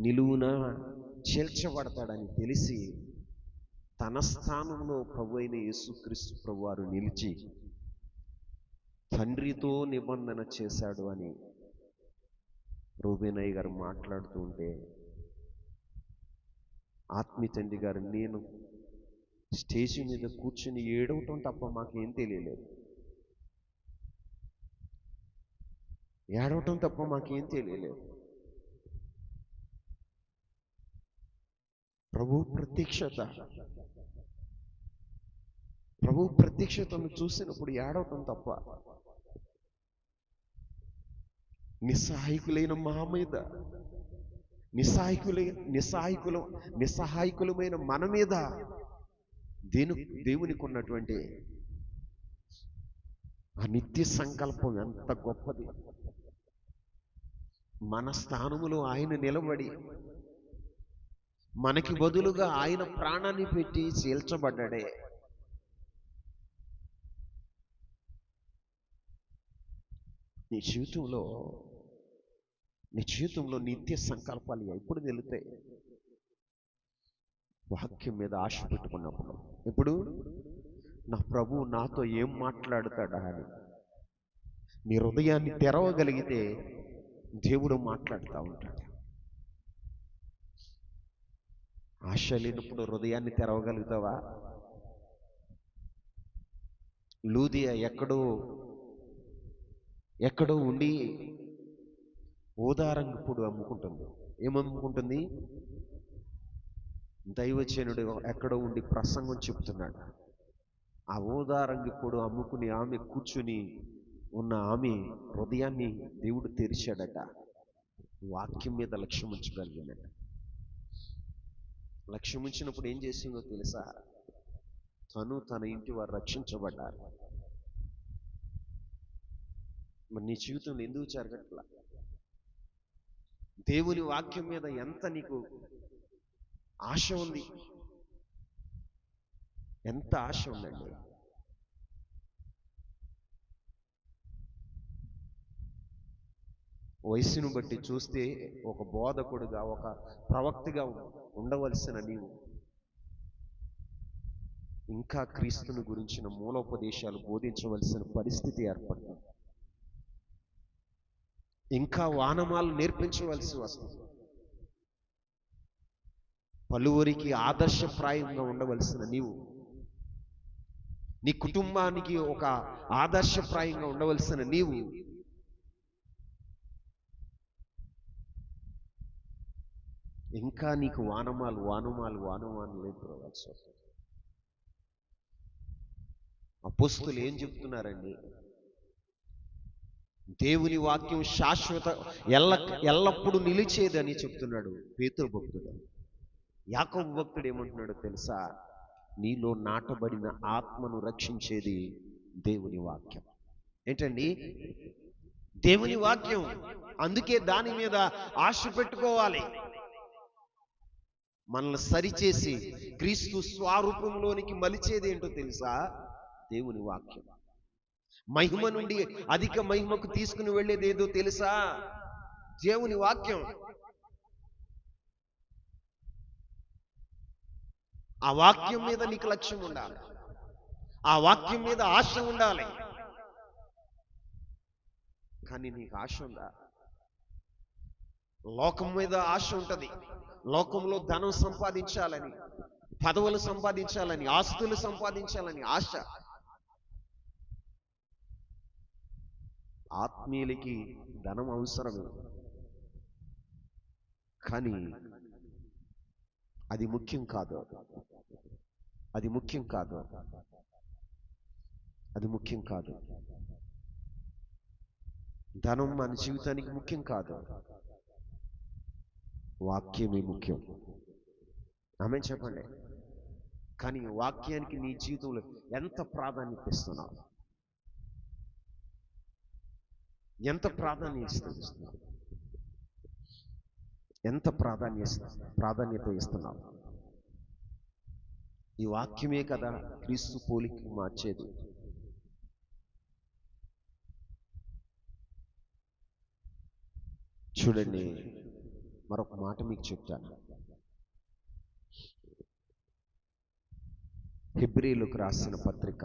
నిలువున చేల్చబడతాడని తెలిసి తన స్థానంలో ప్రభు అయిన యేసుక్రీస్తు ప్రభువారు నిలిచి తండ్రితో నిబంధన చేశాడు అని రూబేనయ్య గారు మాట్లాడుతూ ఉంటే ఆత్మీయ తండ్రి గారు, నేను స్టేజి మీద కూర్చుని ఏడవటం తప్ప మాకేం తెలియలేదు. ఏడవటం తప్ప మాకేం తెలియలేదు. ప్రభు ప్రత్యక్షతను చూసినప్పుడు ఏడవటం తప్ప నిస్సహాయకులైన మా మీద, నిస్సహాయకులమైన మన మీద దేవునికి ఉన్నటువంటి ఆ నిత్య సంకల్పం ఎంత గొప్పది. మన స్థానములో ఆయన నిలబడి మనకి బదులుగా ఆయన ప్రాణాన్ని పెట్టి చీల్చబడ్డాడే. నీ జీవితంలో నిత్య సంకల్పాలు ఎప్పుడు నిలుతాయి? వాక్యం మీద ఆశ పెట్టుకున్నప్పుడు. ఇప్పుడు నా ప్రభువు నాతో ఏం మాట్లాడతాడా అని నీ హృదయాన్ని తెరవగలిగితే దేవుడు మాట్లాడుతూ ఉంటాడు. ఆశ లేనప్పుడు హృదయాన్ని తెరవగలుగుతావా? లూదియా ఎక్కడో ఉండి ఊదారంగు పొడి అమ్ముకుంటుంది. ఏమమ్ముకుంటుంది? దైవజనుడు ఎక్కడో ఉండి ప్రసంగం చెప్తున్నాడు. ఆ ఊదారంగు పొడి అమ్ముకుని ఆమె కూర్చుని ఉన్న ఆమె హృదయాన్ని దేవుడు తెరిచాడట. వాక్యం మీద లక్ష్యం ఉంచగలిగినట. లక్ష్యం ఉంచినప్పుడు ఏం చేసిందో తెలుసా? తన ఇంటి వారు రక్షించబడ్డారు. మరి నీ జీవితంలో ఎందుకు జరగట్లా? దేవుని వాక్యం మీద ఎంత నీకు ఆశ ఉంది? ఎంత ఆశ ఉందండి? వయసును బట్టి చూస్తే ఒక బోధకుడుగా, ఒక ప్రవక్తగా ఉండవలసిన నీవు ఇంకా క్రీస్తుని గురించిన మూలోపదేశాలు బోధించవలసిన పరిస్థితి ఏర్పడుతుంది. ఇంకా వానమాలు నేర్పించవలసి వస్తుంది. పలువురికి ఆదర్శప్రాయంగా ఉండవలసిన నీవు, నీ కుటుంబానికి ఒక ఆదర్శప్రాయంగా ఉండవలసిన నీవు ఇంకా నీకు వానమాలు లేపుకోవాల్సి వస్తుంది. అపోస్తులు ఏం చెప్తున్నారండి? దేవుని వాక్యం శాశ్వత ఎల్లప్పుడూ నిలిచేదని చెప్తున్నాడు పేతురు భక్తుడు. యాకోబు భక్తుడు ఏమంటున్నాడో తెలుసా? నీలో నాటబడిన ఆత్మను రక్షించేది దేవుని వాక్యం. ఏంటండి? దేవుని వాక్యం. అందుకే దాని మీద ఆశ పెట్టుకోవాలి. మనల్ని సరిచేసి క్రీస్తు స్వరూపంలోనికి మలిచేది ఏంటో తెలుసా? దేవుని వాక్యం. మహిమ నుండి అధిక మహిమకు తీసుకుని వెళ్ళేది ఏదో తెలుసా? దేవుని వాక్యం. ఆ వాక్యం మీద నీకు లక్ష్యం ఉండాలి. ఆ వాక్యం మీద ఆశ ఉండాలి. కానీ నీకు ఆశ ఉందా? లోకం మీద ఆశ ఉంటది. లోకంలో ధనం సంపాదించాలని, పదవులు సంపాదించాలని, ఆస్తులు సంపాదించాలని ఆశ. ఆత్మీయులకి ధనం అవసరమే, కానీ అది ముఖ్యం కాదు. అది ముఖ్యం కాదు. అది ముఖ్యం కాదు. ధనం మన జీవితానికి ముఖ్యం కాదు. వాక్యమే ముఖ్యం. ఆమేన్ చెప్పండి. కానీ వాక్యానికి నీ జీవితంలో ఎంత ప్రాధాన్యత ఇస్తున్నావు? ఎంత ప్రాధాన్యత ఇస్తున్నావు? ఈ వాక్యమే కదా క్రీస్తు పోలిక మార్చేది. చూడండి, మరొక మాట మీకు చెప్తాను. హెబ్రీయులకు రాసిన పత్రిక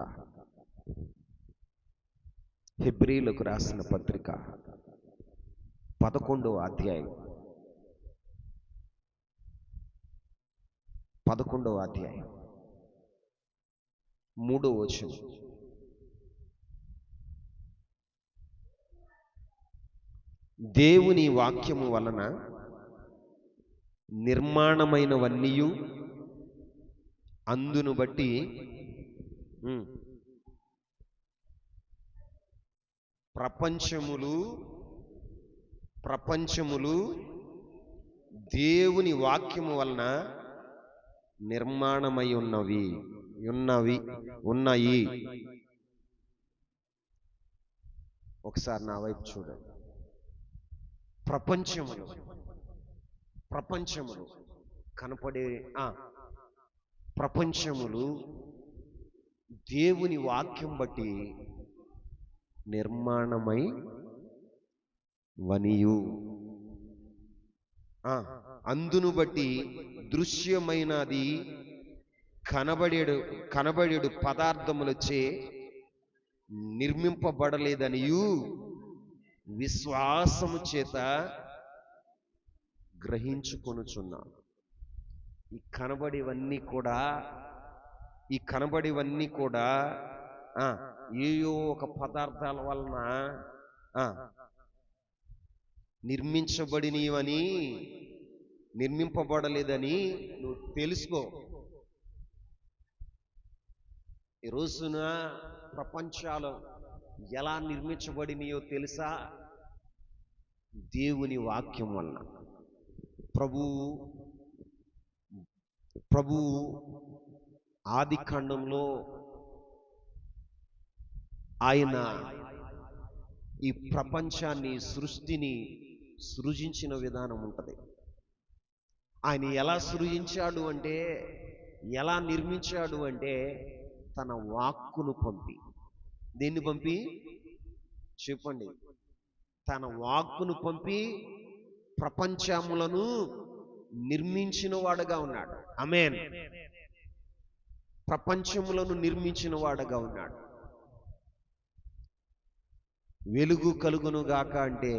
11వ అధ్యాయం 3వ వచనం. దేవుని వాక్యము వలన నిర్మాణమైనవన్నీయు అందును బట్టి ప్రపంచములు దేవుని వాక్యము వలన నిర్మాణమై ఉన్నాయి. ఒకసారి నా వైపు చూడండి. ప్రపంచములు కనపడే ప్రపంచములు దేవుని వాక్యం బట్టి నిర్మాణమై వనియు, అందును బట్టి దృశ్యమైనది కనబడేడు పదార్థములచే నిర్మింపబడలేదనియు విశ్వాసము చేత గ్రహించుకొనుచున్నాను. ఈ కనబడేవన్నీ కూడా ఏయో ఒక పదార్థాల వలన నిర్మింపబడలేదని నువ్వు తెలుసుకో. ఈ రోజున ప్రపంచాలు ఎలా నిర్మించబడినాయో తెలుసా? దేవుని వాక్యం వలన. ప్రభు ఆది కాండంలో ఆయన ఈ ప్రపంచాన్ని, సృష్టిని సృజించిన విధానం ఉంటుంది. ఆయన ఎలా సృజించాడు అంటే, ఎలా నిర్మించాడు అంటే, తన వాక్కును పంపి. దేన్ని పంపి చెప్పండి? తన వాక్కును పంపి ప్రపంచములను నిర్మించిన వాడుగా ఉన్నాడు. ఆమేన్. ప్రపంచములను నిర్మించిన వాడుగా ఉన్నాడు. వెలుగు కలుగును గాక అంటే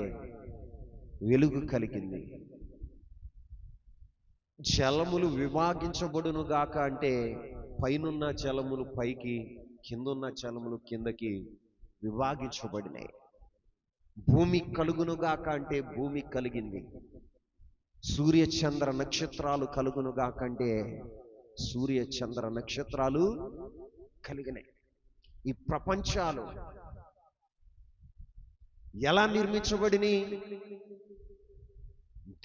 వెలుగు కలిగింది. జలములు విభాగించబడును గాక అంటే పైనున్న జలములు పైకి, కిందున్న జలములు కిందకి విభాగించబడినాయి. భూమి కలుగును గాక అంటే భూమి కలిగింది. సూర్య చంద్ర నక్షత్రాలు కలుగును గాక అంటే సూర్య చంద్ర నక్షత్రాలు కలిగినాయి. ఈ ప్రపంచాలు ఎలా నిర్మించబడినాయి?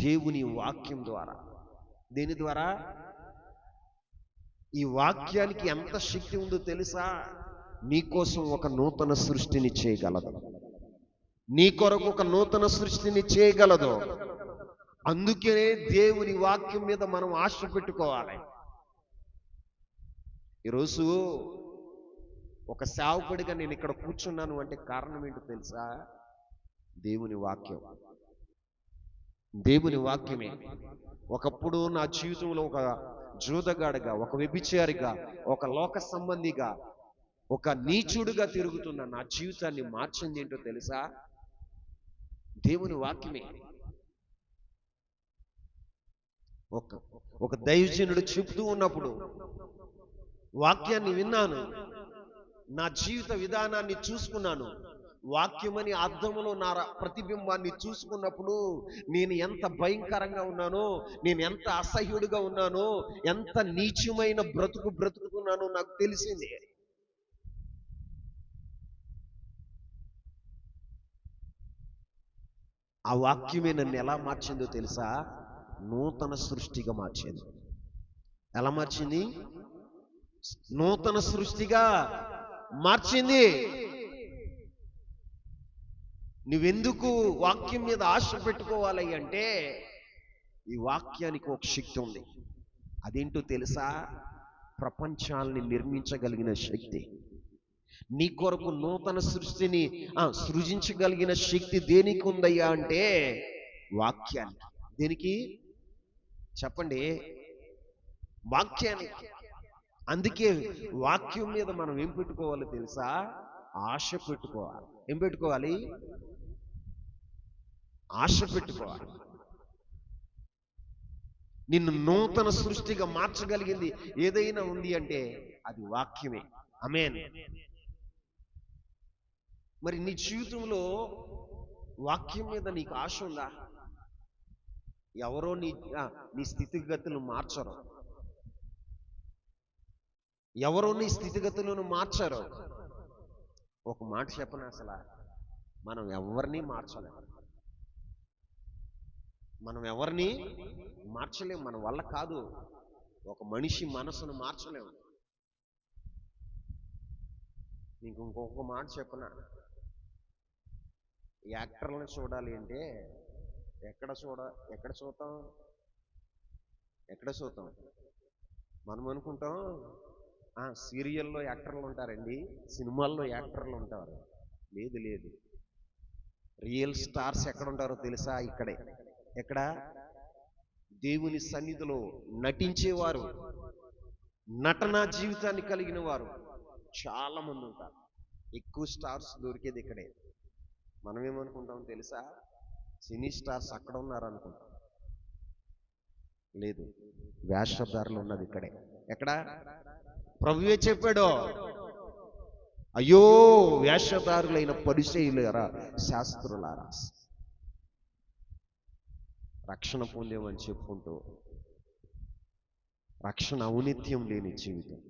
దేవుని వాక్యం ద్వారా. దేని ద్వారా? ఈ వాక్యానికి ఎంత శక్తి ఉందో తెలుసా? నీకోసం ఒక నూతన సృష్టిని చేయగలదు. నీ కొరకు ఒక నూతన సృష్టిని చేయగలదు. అందుకే దేవుని వాక్యం మీద మనం ఆశ పెట్టుకోవాలి. ఈరోజు ఒక సేవకుడిగా నేను ఇక్కడ కూర్చున్నాను అంటే కారణం ఏంటో తెలుసా? దేవుని వాక్యం. దేవుని వాక్యమే. ఒకప్పుడు నా జీవితంలో ఒక జూదగాడిగా, ఒక వ్యభిచారిగా, ఒక లోక సంబంధిగా, ఒక నీచుడుగా తిరుగుతున్న నా జీవితాన్ని మార్చింది ఏంటో తెలుసా? దేవుని వాక్యమే. ఒక దైవజనుడు చెప్తూ ఉన్నప్పుడు వాక్యాన్ని విన్నాను, నా జీవిత విధానాన్ని చూసుకున్నాను. వాక్యమని అర్థములో నా ప్రతిబింబాన్ని చూసుకున్నప్పుడు నేను ఎంత భయంకరంగా ఉన్నానో, నేను ఎంత అసహ్యుడిగా ఉన్నానో, ఎంత నీచమైన బ్రతుకుతున్నానో పట్టుకున్నాను, నాకు తెలిసింది. ఆ వాక్యమే నన్ను ఎలా మార్చిందో తెలుసా? నూతన సృష్టిగా మార్చింది. ఎలా మార్చింది? నూతన సృష్టిగా మార్చింది. నువ్వెందుకు వాక్యం మీద ఆశ పెట్టుకోవాలి అంటే, ఈ వాక్యానికి ఒక శక్తి ఉంది. అదేంటో తెలుసా? ప్రపంచాల్ని నిర్మించగలిగిన శక్తి. నీ కొరకు నూతన సృష్టిని సృజించగలిగిన శక్తి దేనికి ఉందయ్యా అంటే, వాక్యానికి. దేనికి చెప్పండి? వాక్యానికి. అందుకే వాక్యం మీద మనం ఏం పెట్టుకోవాలి తెలుసా? ఆశ పెట్టుకోవాలి. ఏం పెట్టుకోవాలి? ఆశ పెట్టుకోవాలి. నిన్ను నూతన సృష్టిగా మార్చగలిగింది ఏదైనా ఉంది అంటే అది వాక్యమే. ఆమేన్. మరి నీ జీవితంలో వాక్యం మీద నీకు ఆశ ఉందా? ఎవరో నీ స్థితిగతులను మార్చరు. ఎవరో నీ స్థితిగతులను మార్చరు. ఒక మాట చెప్పను, అసలు మనం ఎవరిని మార్చలేము. మనం ఎవరిని మార్చలేము. మన వల్ల కాదు. ఒక మనిషి మనసును మార్చలేము. నీకు ఇంకొక మాట చెప్పనా? యాక్టర్లను చూడాలి అంటే ఎక్కడ చూద్దాం? మనం అనుకుంటాం సీరియల్లో యాక్టర్లు ఉంటారండి, సినిమాల్లో యాక్టర్లు ఉంటారు. లేదు లేదు. రియల్ స్టార్స్ ఎక్కడ ఉంటారో తెలుసా? ఇక్కడే. ఎక్కడ? దేవుని సన్నిధిలో నటించేవారు, నటనా జీవితాన్ని కలిగిన వారు చాలా మంది ఉంటారు. ఎక్కువ స్టార్స్ దొరికేది ఇక్కడే. మనం ఏమనుకుంటాం తెలుసా? సినీ స్టార్స్ అక్కడ ఉన్నారనుకుంటాం. లేదు, వేషధారులు ఉన్నది ఇక్కడే. ఎక్కడ? ప్రభువే చెప్పాడు, అయ్యో వేషధారులైన పరిసయ్యులారా, శాస్త్రులారా, రక్షణ పొందేమని చెప్పుకుంటూ రక్షణ ఔన్నత్యం లేని జీవితం,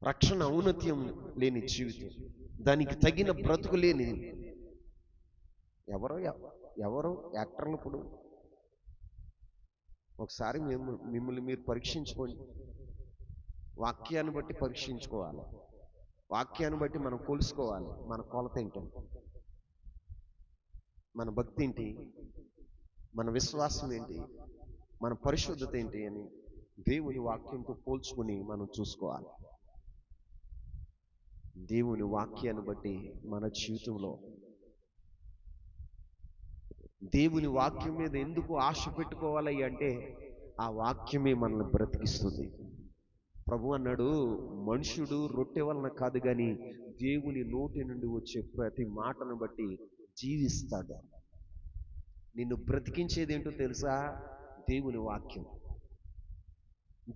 రక్షణ ఔన్నత్యం లేని జీవితం, దానికి తగిన బ్రతుకు లేని ఎవరు యాక్టర్లు. ఇప్పుడు ఒకసారి మిమ్మల్ని మీరు పరీక్షించుకోండి. వాక్యాన్ని బట్టి పరీక్షించుకోవాలి. వాక్యాన్ని బట్టి మనం కొలుసుకోవాలి. మన కొలత ఏంటి, మన భక్తి ఏంటి, మన విశ్వాసం ఏంటి, మన పరిశుద్ధత ఏంటి అని దేవుని వాక్యంతో పోల్చుకుని మనం చూసుకోవాలి. దేవుని వాక్యాన్ని బట్టి మన జీవితంలో దేవుని వాక్యం మీద ఎందుకు ఆశ పెట్టుకోవాలి అంటే, ఆ వాక్యమే మనల్ని బ్రతికిస్తుంది. ప్రభు అన్నాడు, మనుషుడు రొట్టె వలన కాదు కానీ దేవుని నోటి నుండి వచ్చే ప్రతి మాటను బట్టి జీవిస్తాడు. నిన్ను బ్రతికించేది ఏంటో తెలుసా? దేవుని వాక్యం.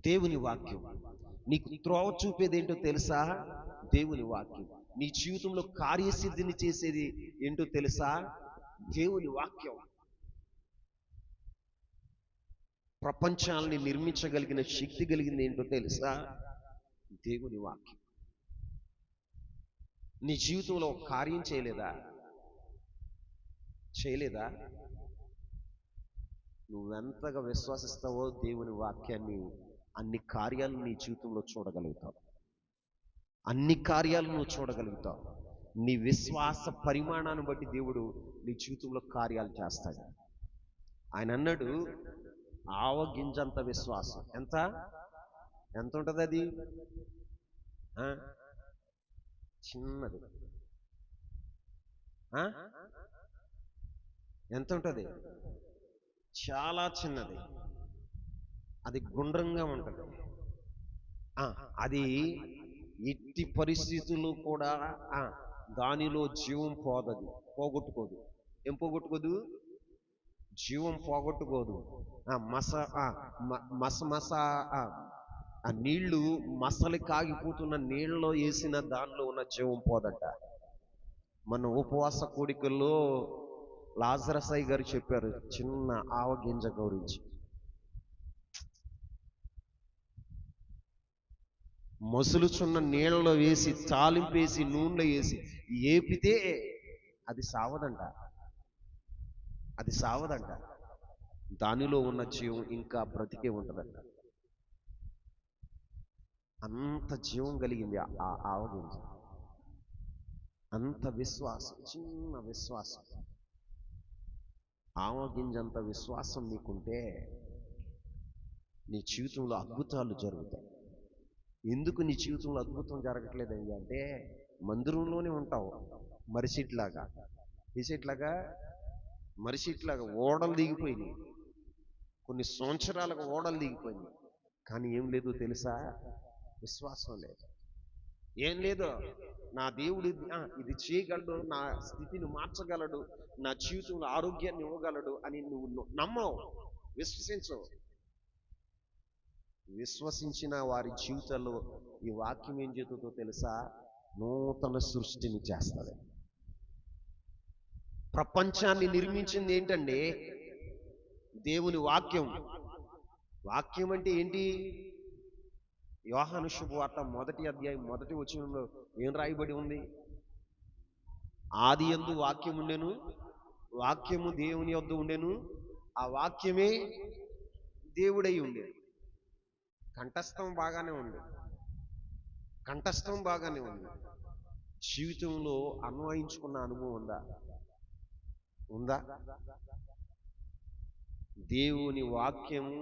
దేవుని వాక్యం. నీకు త్రోవ చూపేది ఏంటో తెలుసా? దేవుని వాక్యం. నీ జీవితంలో కార్యసిద్ధిని చేసేది ఏంటో తెలుసా? దేవుని వాక్యం. ప్రపంచాలని నిర్మించగలిగిన శక్తి కలిగింది ఏంటో తెలుసా? దేవుని వాక్యం. నీ జీవితంలో ఒక కార్యం చేయలేదా? నువ్వెంతగా విశ్వసిస్తావో దేవుని వాక్యాన్ని, అన్ని కార్యాలు నీ జీవితంలో చూడగలుగుతావు. అన్ని కార్యాలు నువ్వు చూడగలుగుతావు. నీ విశ్వాస పరిమాణాన్ని బట్టి దేవుడు నీ జీవితంలో కార్యాలు చేస్తాడు. ఆయన అన్నాడు, ఆవగింజంత విశ్వాసం. ఎంత ఉంటుంది అది? చిన్నది. ఎంత ఉంటుంది? చాలా చిన్నది. అది గుండ్రంగా ఉంటుంది. అది ఎట్టి పరిస్థితుల్లో కూడా దానిలో జీవం పోగొట్టుకోదు. ఏం పోగొట్టుకోదు? జీవం పోగొట్టుకోదు. ఆ నీళ్లు మసలి కాగిపోతున్న నీళ్ళలో వేసిన దానిలో ఉన్న జీవం పోదట. మన ఉపవాస కోడికల్లో లాజరసయ్య గారు చెప్పారు చిన్న ఆవగింజ గురించి. మసులుచున్న నీళ్ళలో వేసి తాలింపేసి నూనెలో వేసి ఏపితే అది సావదంట, అది సావదంట. దానిలో ఉన్న జీవం ఇంకా బ్రతికే ఉంటుందంట. అంత జీవం కలిగింది ఆ ఆవగింజ. అంత విశ్వాసం, చిన్న విశ్వాసం. ఆవగింజంత విశ్వాసం నీకుంటే నీ జీవితంలో అద్భుతాలు జరుగుతాయి. ఎందుకు నీ జీవితంలో అద్భుతం జరగట్లేదండి అంటే, మందిరంలోనే ఉంటావు మరిసిట్లాగా, మరిసిట్లాగా ఓడలు దిగిపోయినాయి. కొన్ని సంవత్సరాలకు ఓడలు దిగిపోయినాయి. కానీ ఏం లేదు తెలుసా? విశ్వాసం లేదు, ఏం లేదు. నా దేవుడు ఇది చేయగలడు, నా స్థితిని మార్చగలడు, నా జీవితంలో ఆరోగ్యాన్ని ఇవ్వగలడు అని నువ్వు నమ్మవు, విశ్వసించవు. విశ్వసించిన వారి జీవితాల్లో ఈ వాక్యం ఏం చేస్తుందో తెలుసా? నూతన సృష్టిని చేస్తుంది. ప్రపంచాన్ని నిర్మించింది ఏంటండి? దేవుని వాక్యం. వాక్యం అంటే ఏంటి? యోహాను శుభవార్త 1వ అధ్యాయం 1వ వచనంలో ఏం రాయబడి ఉంది? ఆది యందు వాక్యం ఉండెను, వాక్యము దేవుని యొద్ద ఉండెను, ఆ వాక్యమే దేవుడై ఉండేది. కంఠస్థం బాగానే ఉంది, కంఠస్థం బాగానే ఉంది. జీవితంలో అన్వయించుకున్న అనుభవం ఉందా? దేవుని వాక్యము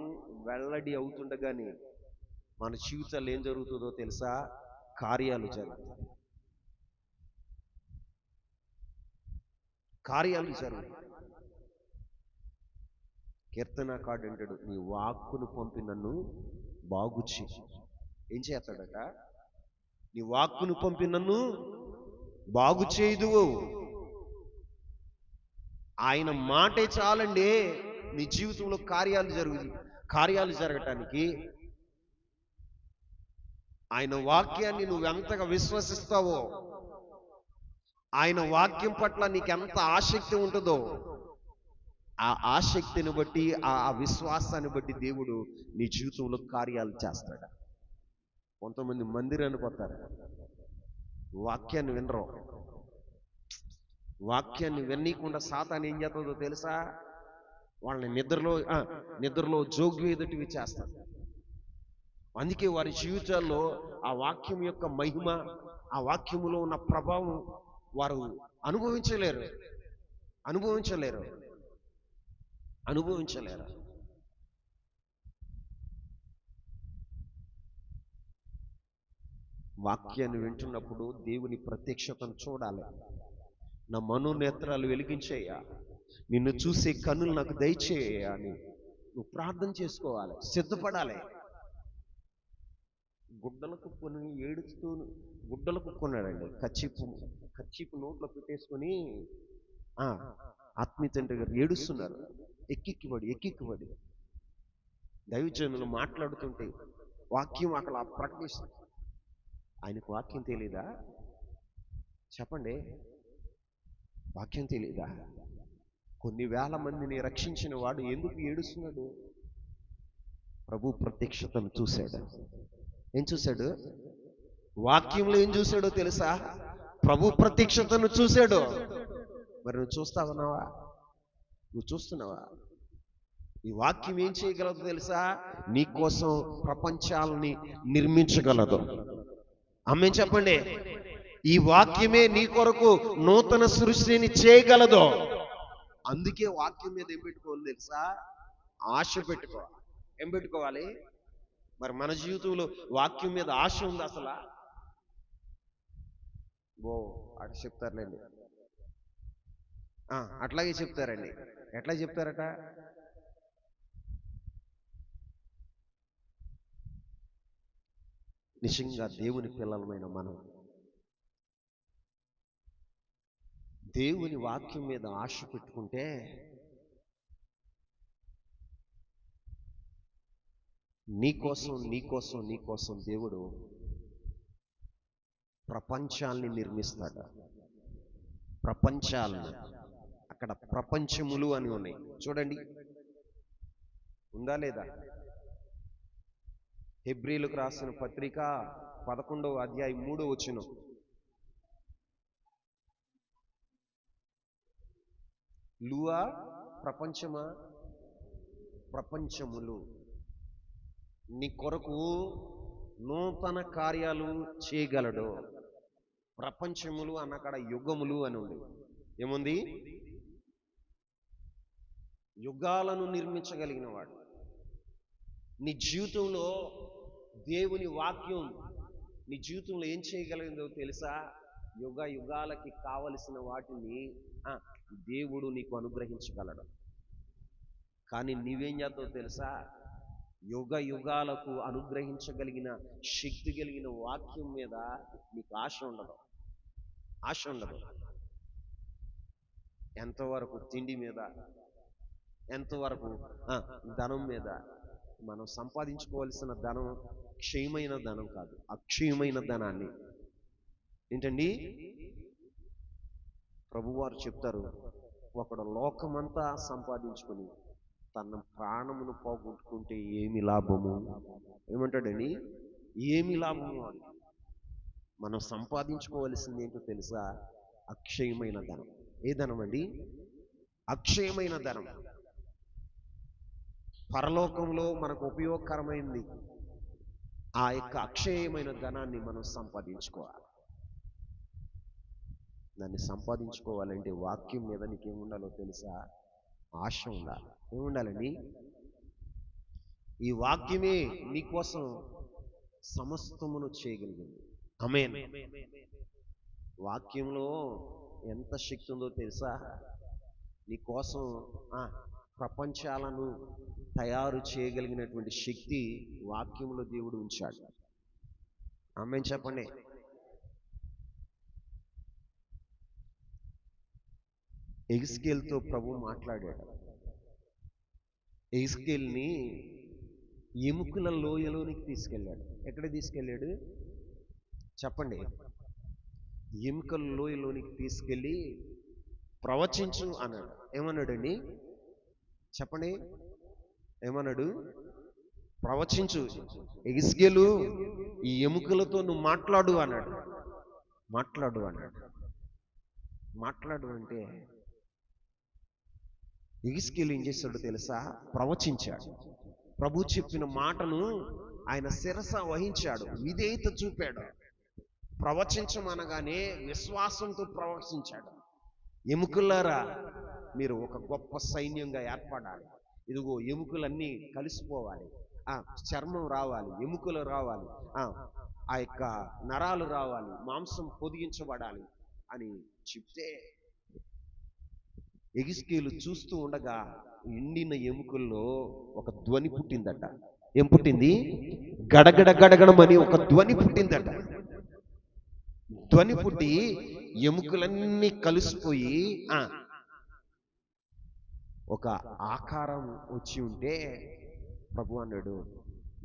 వెల్లడి అవుతుండగానే మన జీవితాలు ఏం జరుగుతుందో తెలుసా? కార్యాలు జరుగుతాయి, కార్యాలు జరుగుతాయి. కీర్తనకారుడు అంటాడు, నీ వాక్కును పంపి నన్ను బాగు చేయి. ఏం చేస్తాడట? నీ వాక్కును పంపి నన్ను బాగు చేయదు. ఆయన మాటే చాలండి నీ జీవితంలో కార్యాలు జరగటానికి. ఆయన వాక్యాన్ని నువ్వెంతగా విశ్వసిస్తావో, ఆయన వాక్యం పట్ల నీకెంత ఆసక్తి ఉంటుందో, ఆ ఆసక్తిని బట్టి, ఆ విశ్వాసాన్ని బట్టి దేవుడు నీ జీవితంలో కార్యాలు చేస్తాడు. కొంతమంది మందిరానికి వస్తారు, వాక్యాన్ని వినరు. వాక్యాన్ని వినకుండా సాతాను ఏం చేస్తుందో తెలుసా? వాళ్ళని నిద్రలో జోగ్యం ఎదుటివి చేస్తారు. అందుకే వారి జీవితాల్లో ఆ వాక్యం యొక్క మహిమ, ఆ వాక్యములో ఉన్న ప్రభావం వారు అనుభవించలేరు. వాక్యాన్ని వింటున్నప్పుడు దేవుని ప్రత్యక్షతను చూడాలి. నా మనోనేత్రాలు వెలిగించేయ్యా, నిన్ను చూసే కన్నులు నాకు దయచేయ అని నువ్వు ప్రార్థన చేసుకోవాలి, సిద్ధపడాలి. గుడ్డలు కుక్కున్నాడండి. కచ్చిపు నోట్లో పెట్టేసుకొని ఆత్మీయ తండ్రి గారు ఏడుస్తున్నారు, ఎక్కిక్కిపడి. దైవజనులు మాట్లాడుతుంటే వాక్యం అక్కడ ప్రకటిస్తుంది. ఆయనకు వాక్యం తెలీదా? చెప్పండి, వాక్యం తెలీదా? కొన్ని వేల మందిని రక్షించిన వాడు ఎందుకు ఏడుస్తున్నాడు? ప్రభు ప్రత్యక్షతను చూశాడు. ఏం చూశాడు? వాక్యంలో ఏం చూశాడో తెలుసా? ప్రభు ప్రత్యక్షతను చూశాడు. మరి నువ్వు చూస్తున్నావా? ఈ వాక్యం ఏం చేయగలదు తెలుసా? నీ కోసం ప్రపంచాలని నిర్మించగలదు. ఆమేన్ చెప్పండి. ఈ వాక్యమే నీ కొరకు నూతన సృష్టిని చేయగలదు. అందుకే వాక్యం మీద ఏం పెట్టుకోవాలి తెలుసా? ఆశ పెట్టుకోవాలి. ఏం పెట్టుకోవాలి? మరి మన జీవితంలో వాక్యం మీద ఆశ ఉంది అసలు? అటు చెప్తారులేండి, అట్లాగే చెప్తారండి. ఎట్లా చెప్తారట? నిజంగా దేవుని పిల్లలమైన మనం దేవుని వాక్యం మీద ఆశ పెట్టుకుంటే నీకోసం దేవుడు ప్రపంచాల్ని నిర్మిస్తాడు. ప్రపంచాలను, అక్కడ ప్రపంచములు అని ఉన్నాయి చూడండి, ఉందా లేదా? హెబ్రీలకు రాసిన పత్రిక 11వ అధ్యాయం 3వ వచనం. లూయా ప్రపంచమా? ప్రపంచములు నీ కొరకు నూతన కార్యాలు చేయగలడు. ప్రపంచములు అన్నక్కడ యుగములు అని ఉంది. ఏముంది? యుగాలను నిర్మించగలిగిన వాడు. నీ జీవితంలో దేవుని వాక్యం నీ జీవితంలో ఏం చేయగలిగిందో తెలుసా? యుగ యుగాలకి కావలసిన వాటిని దేవుడు నీకు అనుగ్రహించగలడు. కానీ నీవేం చేస్తావు తెలుసా? యుగ యుగాలకు అనుగ్రహించగలిగిన శక్తి కలిగిన వాక్యం మీద నీకు ఆశ ఉండదు. ఎంతవరకు తిండి మీద, ఎంతవరకు ధనం మీద. మనం సంపాదించుకోవాల్సిన ధనం క్షయమైన ధనం కాదు, అక్షయమైన ధనాన్ని. ఏంటండి? ప్రభువారు చెప్తారు, ఒకడు లోకమంతా సంపాదించుకొని తన ప్రాణమును పోగొట్టుకుంటే ఏమి లాభము? ఏమంటాడండి? ఏమి లాభము అని. మనం సంపాదించుకోవాల్సింది ఏంటో తెలుసా? అక్షయమైన ధనం. ఏ ధనం అండి? అక్షయమైన ధనం. పరలోకంలో మనకు ఉపయోగకరమైంది ఆ యొక్క అక్షయమైన ధనాన్ని మనం సంపాదించుకోవాలి. దాన్ని సంపాదించుకోవాలంటే వాక్యం మీద నీకేముండాలో తెలుసా? ఆశ ఉండాలి. ఏముండాలండి? ఈ వాక్యమే నీకోసం సమస్తమును చేయగలిగింది. ఆమేన్. వాక్యంలో ఎంత శక్తి ఉందో తెలుసా? నీకోసం ప్రపంచాలను తయారు చేయగలిగినటువంటి శక్తి వాక్యంలో దేవుడు ఉంచాడు. ఆమేన్ చెప్పండి. ఎహెజ్కేలుతో ప్రభు మాట్లాడాడు. ఎహెజ్కేలుని ఎముకల లోయలోనికి తీసుకెళ్ళాడు. ఎక్కడ తీసుకెళ్ళాడు చెప్పండి? ఎముకల లోయలోనికి తీసుకెళ్ళి ప్రవచించు అన్నాడు. ఏమన్నాడండి చెప్పండి? ఏమన్నాడు? ప్రవచించు. ఎహెజ్కేలు ఈ ఎముకలతో నువ్వు మాట్లాడు అన్నాడు. మాట్లాడు అంటే ఎహెజ్కేలు ఏం చేశాడో తెలుసా? ప్రవచించాడు. ప్రభు చెప్పిన మాటను ఆయన శిరస వహించాడు, విధేయత చూపాడు. ప్రవచించమనగానే విశ్వాసంతో ప్రవచించాడు. ఎముకలారా, మీరు ఒక గొప్ప సైన్యంగా ఏర్పడాలి. ఇదిగో ఎముకలన్నీ కలిసిపోవాలి, చర్మం రావాలి, ఎముకలు రావాలి, ఆ యొక్క నరాలు రావాలి, మాంసం పొదిగించబడాలి అని చెప్తే ఎహెజ్కేలు చూస్తూ ఉండగా ఎండిన ఎముకల్లో ఒక ధ్వని పుట్టిందట. ఏం పుట్టింది? గడగడ గడగడమని ఒక ధ్వని పుట్టిందట. ధ్వని పుట్టి ఎముకలన్నీ కలిసిపోయి ఒక ఆకారం వచ్చి ఉంటే ప్రభు అన్నాడు,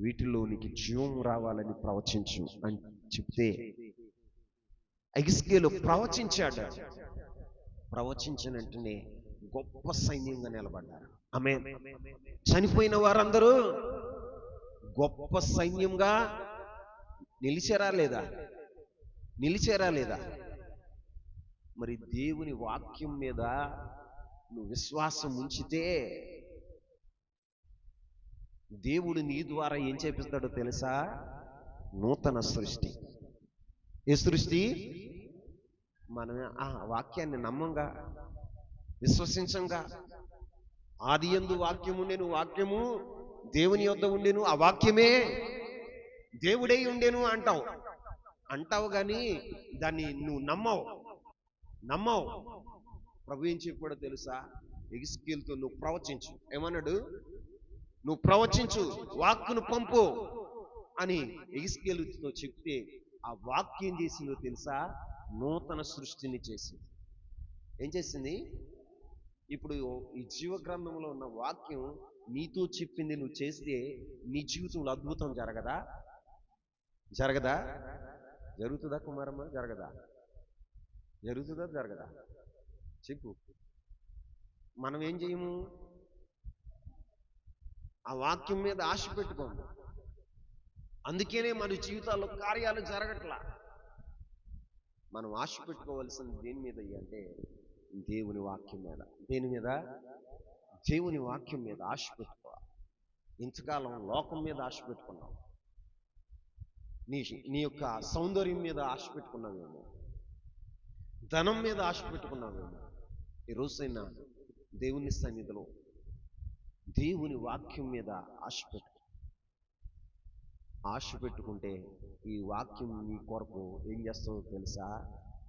వీటిలోనికి జీవం రావాలని ప్రవచించు అని చెప్తే ఎహెజ్కేలు ప్రవచించాడు. ప్రవచించిన వెంటనే గొప్ప సైన్యంగా నిలబడ్డారు. ఆమేన్. చనిపోయిన వారందరూ గొప్ప సైన్యంగా నిలిచారా లేదా? మరి దేవుని వాక్యం మీద నువ్వు విశ్వాసం ఉంచితే దేవుడు నీ ద్వారా ఏం చేపిస్తాడో తెలుసా? నూతన సృష్టి. ఏ సృష్టి? మనం ఆ వాక్యాన్ని నమ్మంగా, విశ్వసించంగా. ఆది యందు వాక్యము ఉండెను, వాక్యము దేవుని యొద్ద ఉండెను, ఆ వాక్యమే దేవుడై ఉండెను అంటావు కానీ దాన్ని నువ్వు నమ్మవు. ప్రభు ఏం చెప్పాడో తెలుసా? ఎహెజ్కేలుతో నువ్వు ప్రవచించు. ఏమన్నాడు? నువ్వు ప్రవచించు, వాక్కును పంపు అని ఎహెజ్కేలుతో చెప్తే ఆ వాక్యం చేసిందో తెలుసా? నూతన సృష్టిని చేసింది. ఏం చేసింది? ఇప్పుడు ఈ జీవ గ్రంథంలో ఉన్న వాక్యం నీతో చెప్పింది నువ్వు చేస్తే నీ జీవితంలో అద్భుతం జరగదా? జరుగుతుందా కుమారమ్మ? జరుగుతుందా? చెప్పు. మనం ఏం చేయము? ఆ వాక్యం మీద ఆశ పెట్టుకోము. అందుకనే మన జీవితాల్లో కార్యాలు జరగట్లా. మనం ఆశ పెట్టుకోవాల్సింది దేని మీద అంటే దేవుని వాక్యం మీద. దేని మీద? దేవుని వాక్యం మీద ఆశ పెట్టుకోవాలి. ఇంతకాలం లోకం మీద ఆశ పెట్టుకున్నాం, నీ నీ యొక్క సౌందర్యం మీద ఆశ పెట్టుకున్నావేమో, ధనం మీద ఆశ పెట్టుకున్నావేమో. ఈ రోజైనా దేవుని సన్నిధిలో దేవుని వాక్యం మీద ఆశ పెట్టుకుంటే ఈ వాక్యం నీ కొరకు ఏం చేస్తుందో తెలుసా?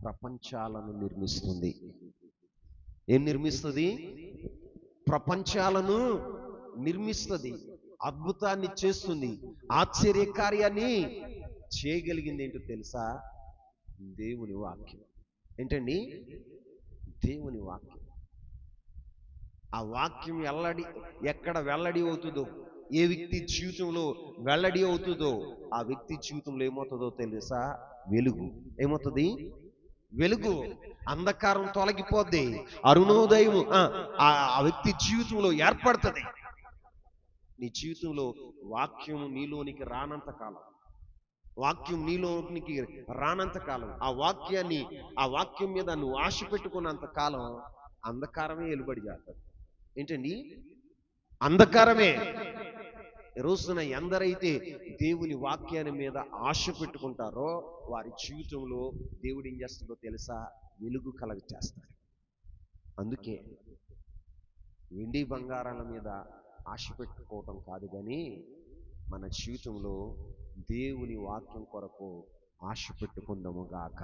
ప్రపంచాలను నిర్మిస్తుంది. ఏం నిర్మిస్తుంది? ప్రపంచాలను నిర్మిస్తుంది, అద్భుతాన్ని చేస్తుంది, ఆశ్చర్య కార్యాన్ని చేయగలిగింది ఏంటో తెలుసా? దేవుని వాక్యం. ఏంటండి? దేవుని వాక్యం. ఆ వాక్యం ఎక్కడ వెల్లడి అవుతుందో, ఏ వ్యక్తి జీవితంలో వెల్లడి అవుతుందో ఆ వ్యక్తి జీవితంలో ఏమవుతుందో తెలుసా? వెలుగు. ఏమవుతుంది? వెలుగు. అంధకారం తొలగిపోద్ది, అరుణోదయం ఆ వ్యక్తి జీవితంలో ఏర్పడుతుంది. నీ జీవితంలో వాక్యం నీలోనికి రానంత కాలం, వాక్యం నీలోనికి రానంత కాలం, ఆ వాక్యం మీద నువ్వు ఆశ పెట్టుకున్నంత కాలం అంధకారమే వెలుబడి చేస్తుంది. ఏంటండి? అంధకారమే. ఈ రోజున ఎందరైతే దేవుని వాక్యాన్ని మీద ఆశ పెట్టుకుంటారో వారి జీవితంలో దేవుడు ఏం చేస్తుందో తెలుసా? వెలుగు కలగ చేస్తాడు. అందుకే వెండి బంగారాల మీద ఆశ పెట్టుకోవటం కాదు, కానీ మన జీవితంలో దేవుని వాక్యం కొరకు ఆశ పెట్టుకుందాము గాక.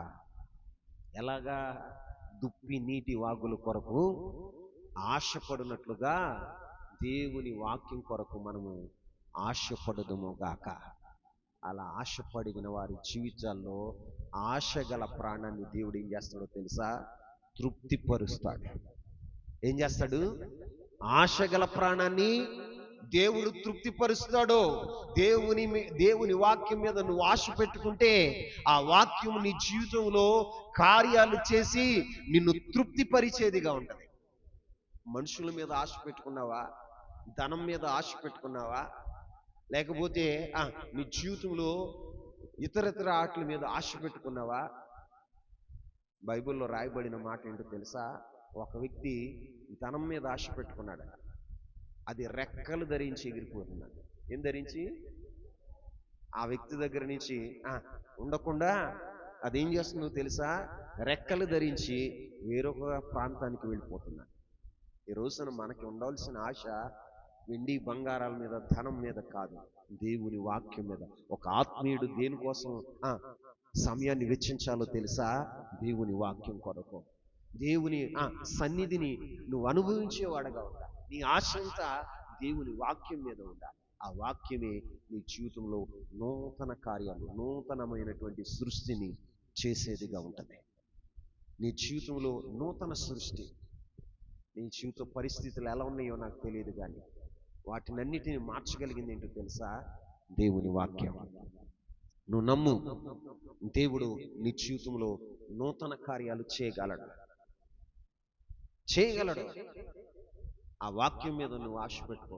ఎలాగా? దుప్పి నీటి వాగుల కొరకు ఆశపడినట్లుగా దేవుని వాక్యం కొరకు మనము ఆశపడదుము గాక. అలా ఆశపడిన వారి జీవితాల్లో ఆశ గల ప్రాణాన్ని దేవుడు ఏం చేస్తాడో తెలుసా? తృప్తిపరుస్తాడు. ఏం చేస్తాడు? ఆశ గల ప్రాణాన్ని దేవుడు తృప్తిపరుస్తాడు. దేవుని వాక్యం మీద నువ్వు ఆశ పెట్టుకుంటే ఆ వాక్యం నీ జీవితంలో కార్యాలు చేసి నిన్ను తృప్తిపరిచేదిగా ఉంటుంది. మనుషుల మీద ఆశ పెట్టుకున్నావా? ధనం మీద ఆశ పెట్టుకున్నావా? లేకపోతే నీ జీవితంలో ఇతర ఆటల మీద ఆశ పెట్టుకున్నావా? బైబిల్లో రాయబడిన మాట ఏంటో తెలుసా? ఒక వ్యక్తి ధనం మీద ఆశ పెట్టుకున్నాడు. అది రెక్కలు ధరించి ఎగిరిపోతున్నాడు. ఏం ధరించి? ఆ వ్యక్తి దగ్గర నుంచి ఉండకుండా అదేం చేస్తుందో తెలుసా? రెక్కలు ధరించి వేరొక ప్రాంతానికి వెళ్ళిపోతున్నాడు. ఈ రోజున మనకి ఉండాల్సిన ఆశ వెండి బంగారాల మీద, ధనం మీద కాదు, దేవుని వాక్యం మీద. ఒక ఆత్మీయుడు దేనికోసం సమయాన్ని వెచ్చించాలో తెలుసా? దేవుని వాక్యం కొరకు. దేవుని సన్నిధిని నువ్వు అనుభవించేవాడుగా ఉండాలి. నీ ఆశ అంతా దేవుని వాక్యం మీద ఉండాలి. ఆ వాక్యమే నీ జీవితంలో నూతన కార్యాలు, నూతనమైనటువంటి సృష్టిని చేసేదిగా ఉంటుంది. నీ జీవితంలో నూతన సృష్టి. నీ జీవిత పరిస్థితులు ఎలా ఉన్నాయో నాకు తెలియదు, కానీ వాటినన్నిటిని మార్చగలిగింది ఏంటో తెలుసా? దేవుని వాక్యం. నువ్వు నమ్ము, దేవుడు నీ జీవితంలో నూతన కార్యాలు చేయగలడు. ఆ వాక్యం మీద నువ్వు ఆశ పెట్టుకో.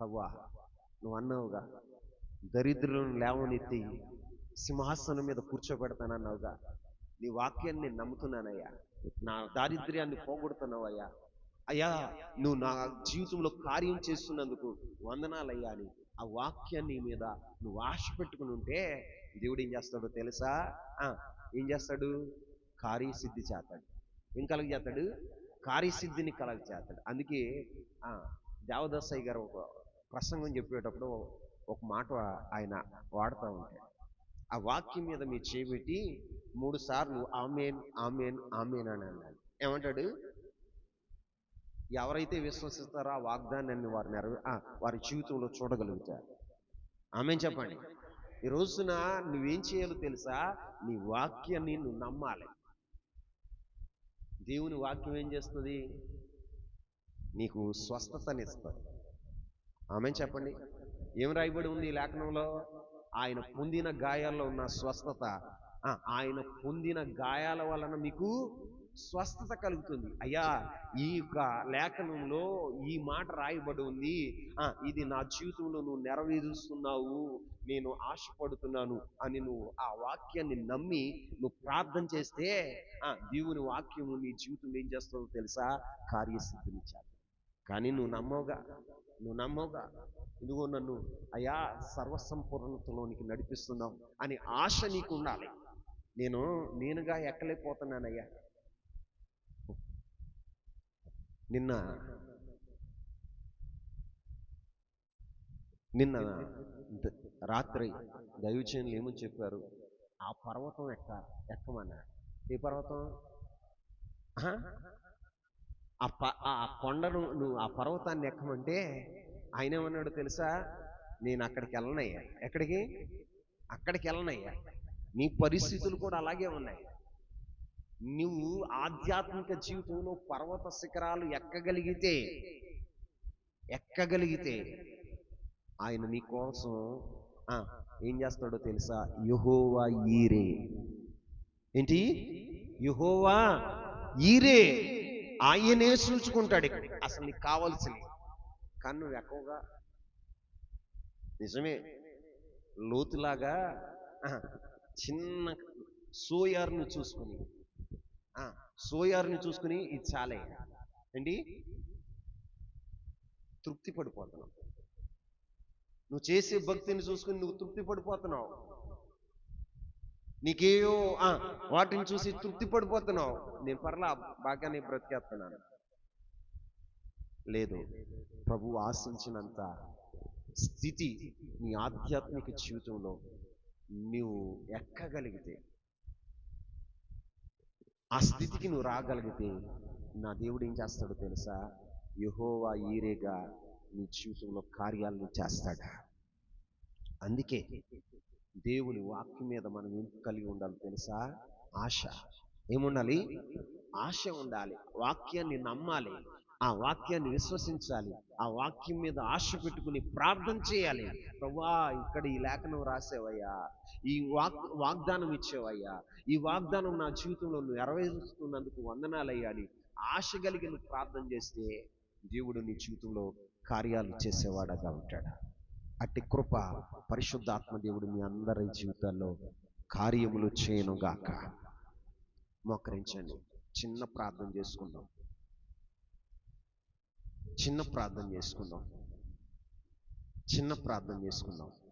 అవ్వా, నువ్వు అన్నావుగా, దరిద్రులను లేవనెత్తి సింహాసనం మీద కూర్చోబెడతానన్నావుగా. నీ వాక్యాన్ని నేను నమ్ముతున్నానయ్యా. నా దారిద్ర్యాన్ని పోగొడుతున్నావయ్యా. అయ్యా, నువ్వు నా జీవితంలో కార్యం చేస్తున్నందుకు వందనాలయ్యా అని ఆ వాక్యాన్ని మీద నువ్వు ఆశ పెట్టుకుని ఉంటే దేవుడు ఏం చేస్తాడో తెలుసా? ఏం చేస్తాడు? కార్యసిద్ధి చేస్తాడు. ఏం కలగ చేస్తాడు? కార్యసిద్ధిని కలగ చేస్తాడు. అందుకే దేవదాసయ్య గారు ఒక ప్రసంగం చెప్పేటప్పుడు ఒక మాట ఆయన వాడుతూ ఉంటాడు. ఆ వాక్యం మీద మీరు చేపెట్టి 3 సార్లు ఆమేన్ ఆమేన్ ఆమేన్ అని అన్నాడు. ఏమంటాడు? ఎవరైతే విశ్వసిస్తారో ఆ వాగ్దానాన్ని వారి జీవితంలో చూడగలుగుతారు. ఆమేన్ చెప్పండి. ఈ రోజున నువ్వేం చేయాలో తెలుసా? నీ వాక్యాన్ని నువ్వు నమ్మాలి. దేవుని వాక్యం ఏం చేస్తుంది? నీకు స్వస్థతనిస్తుంది. ఆమేన్ చెప్పండి. ఏం రాయబడి ఉంది ఈ లేఖనంలో? ఆయన పొందిన గాయాల్లో ఉన్న స్వస్థత, ఆయన పొందిన గాయాల వలన మీకు స్వస్థత కలుగుతుంది. అయ్యా, ఈ యొక్క లేఖనంలో ఈ మాట రాయబడి ఉంది, ఇది నా జీవితంలో నువ్వు నెరవేరుస్తున్నావు, నేను ఆశపడుతున్నాను అని నువ్వు ఆ వాక్యాన్ని నమ్మి నువ్వు ప్రార్థన చేస్తే దేవుని వాక్యం నీ జీవితంలో ఏం చేస్తుందో తెలుసా? కార్యసిద్ధినిచ్చాడు. కానీ నువ్వు నమ్మవుగా ఇదిగో నన్ను అయ్యా సర్వసంపూర్ణతలోనికి నడిపిస్తున్నావు అని ఆశ నీకు ఉండాలి. నేనుగా ఎక్కలేకపోతున్నానయ్యా. నిన్న రాత్రి దైవజనులు ఏమని చెప్పారు? ఆ పర్వతం ఎక్కమన్నారు. ఏ పర్వతం? ఆ కొండను నువ్వు ఆ పర్వతాన్ని ఎక్కమంటే ఆయన ఏమన్నాడు తెలుసా? నేను అక్కడికి వెళ్ళనయ్యా. అక్కడికి వెళ్ళనయ్యా. నీ పరిస్థితులు కూడా అలాగే ఉన్నాయి. నువ్వు ఆధ్యాత్మిక జీవితంలో పర్వత శిఖరాలు ఎక్కగలిగితే ఆయన నీ కోసం ఏం చేస్తాడో తెలుసా? యెహోవా ఈరే. ఏంటి? యెహోవా ఈరే. ఆయనే సూచుకుంటాడు అసలు నీకు కావాల్సింది. కానీ నువ్వు ఎక్కువగా నిజమే లోతులాగా చిన్న సోయార్ని చూసుకుని ఇది చాలే అండి తృప్తి పడిపోతున్నావు. నువ్వు చేసే భక్తిని చూసుకుని నువ్వు తృప్తి పడిపోతున్నావు. నీకేయో వాటిని చూసి తృప్తి పడిపోతున్నావు. నేను పర్లా బాగానే బ్రతికేస్తున్నాను. లేదు, ప్రభు ఆశించినంత స్థితి నీ ఆధ్యాత్మిక జీవితంలో నువ్వు ఎక్కగలిగితే, ఆ స్థితికి నువ్వు రాగలిగితే నా దేవుడు ఏం చేస్తాడో తెలుసా? యెహోవా ఈరేగా నీ జీవితంలో కార్యాలను చేస్తాడు. అందుకే దేవుని వాక్యం మీద మనం ఏం కలిగి ఉండాలి తెలుసా? ఆశ. ఏముండాలి? ఆశ ఉండాలి. వాక్యాన్ని నమ్మాలి, ఆ వాక్యాన్ని విశ్వసించాలి, ఆ వాక్యం మీద ఆశ పెట్టుకుని ప్రార్థన చేయాలి. ప్రభువా, ఇక్కడ ఈ లేఖనం రాసేవయ్యా, ఈ వాగ్దానం ఇచ్చేవయ్యా, ఈ వాగ్దానం నా జీవితంలో నువ్వు నెరవేరుస్తున్నందుకు వందనాలయ్యా అని ఆశ కలిగి నువ్వు ప్రార్థన చేస్తే దేవుడు నీ జీవితంలో కార్యాలు చేసేవాడగా ఉంటాడు. అట్టి కృప పరిశుద్ధాత్మ దేవుడు మీ అందరి జీవితాల్లో కార్యములు చేయనుగాక. మోకరించండి, చిన్న ప్రార్థన చేసుకుందాం.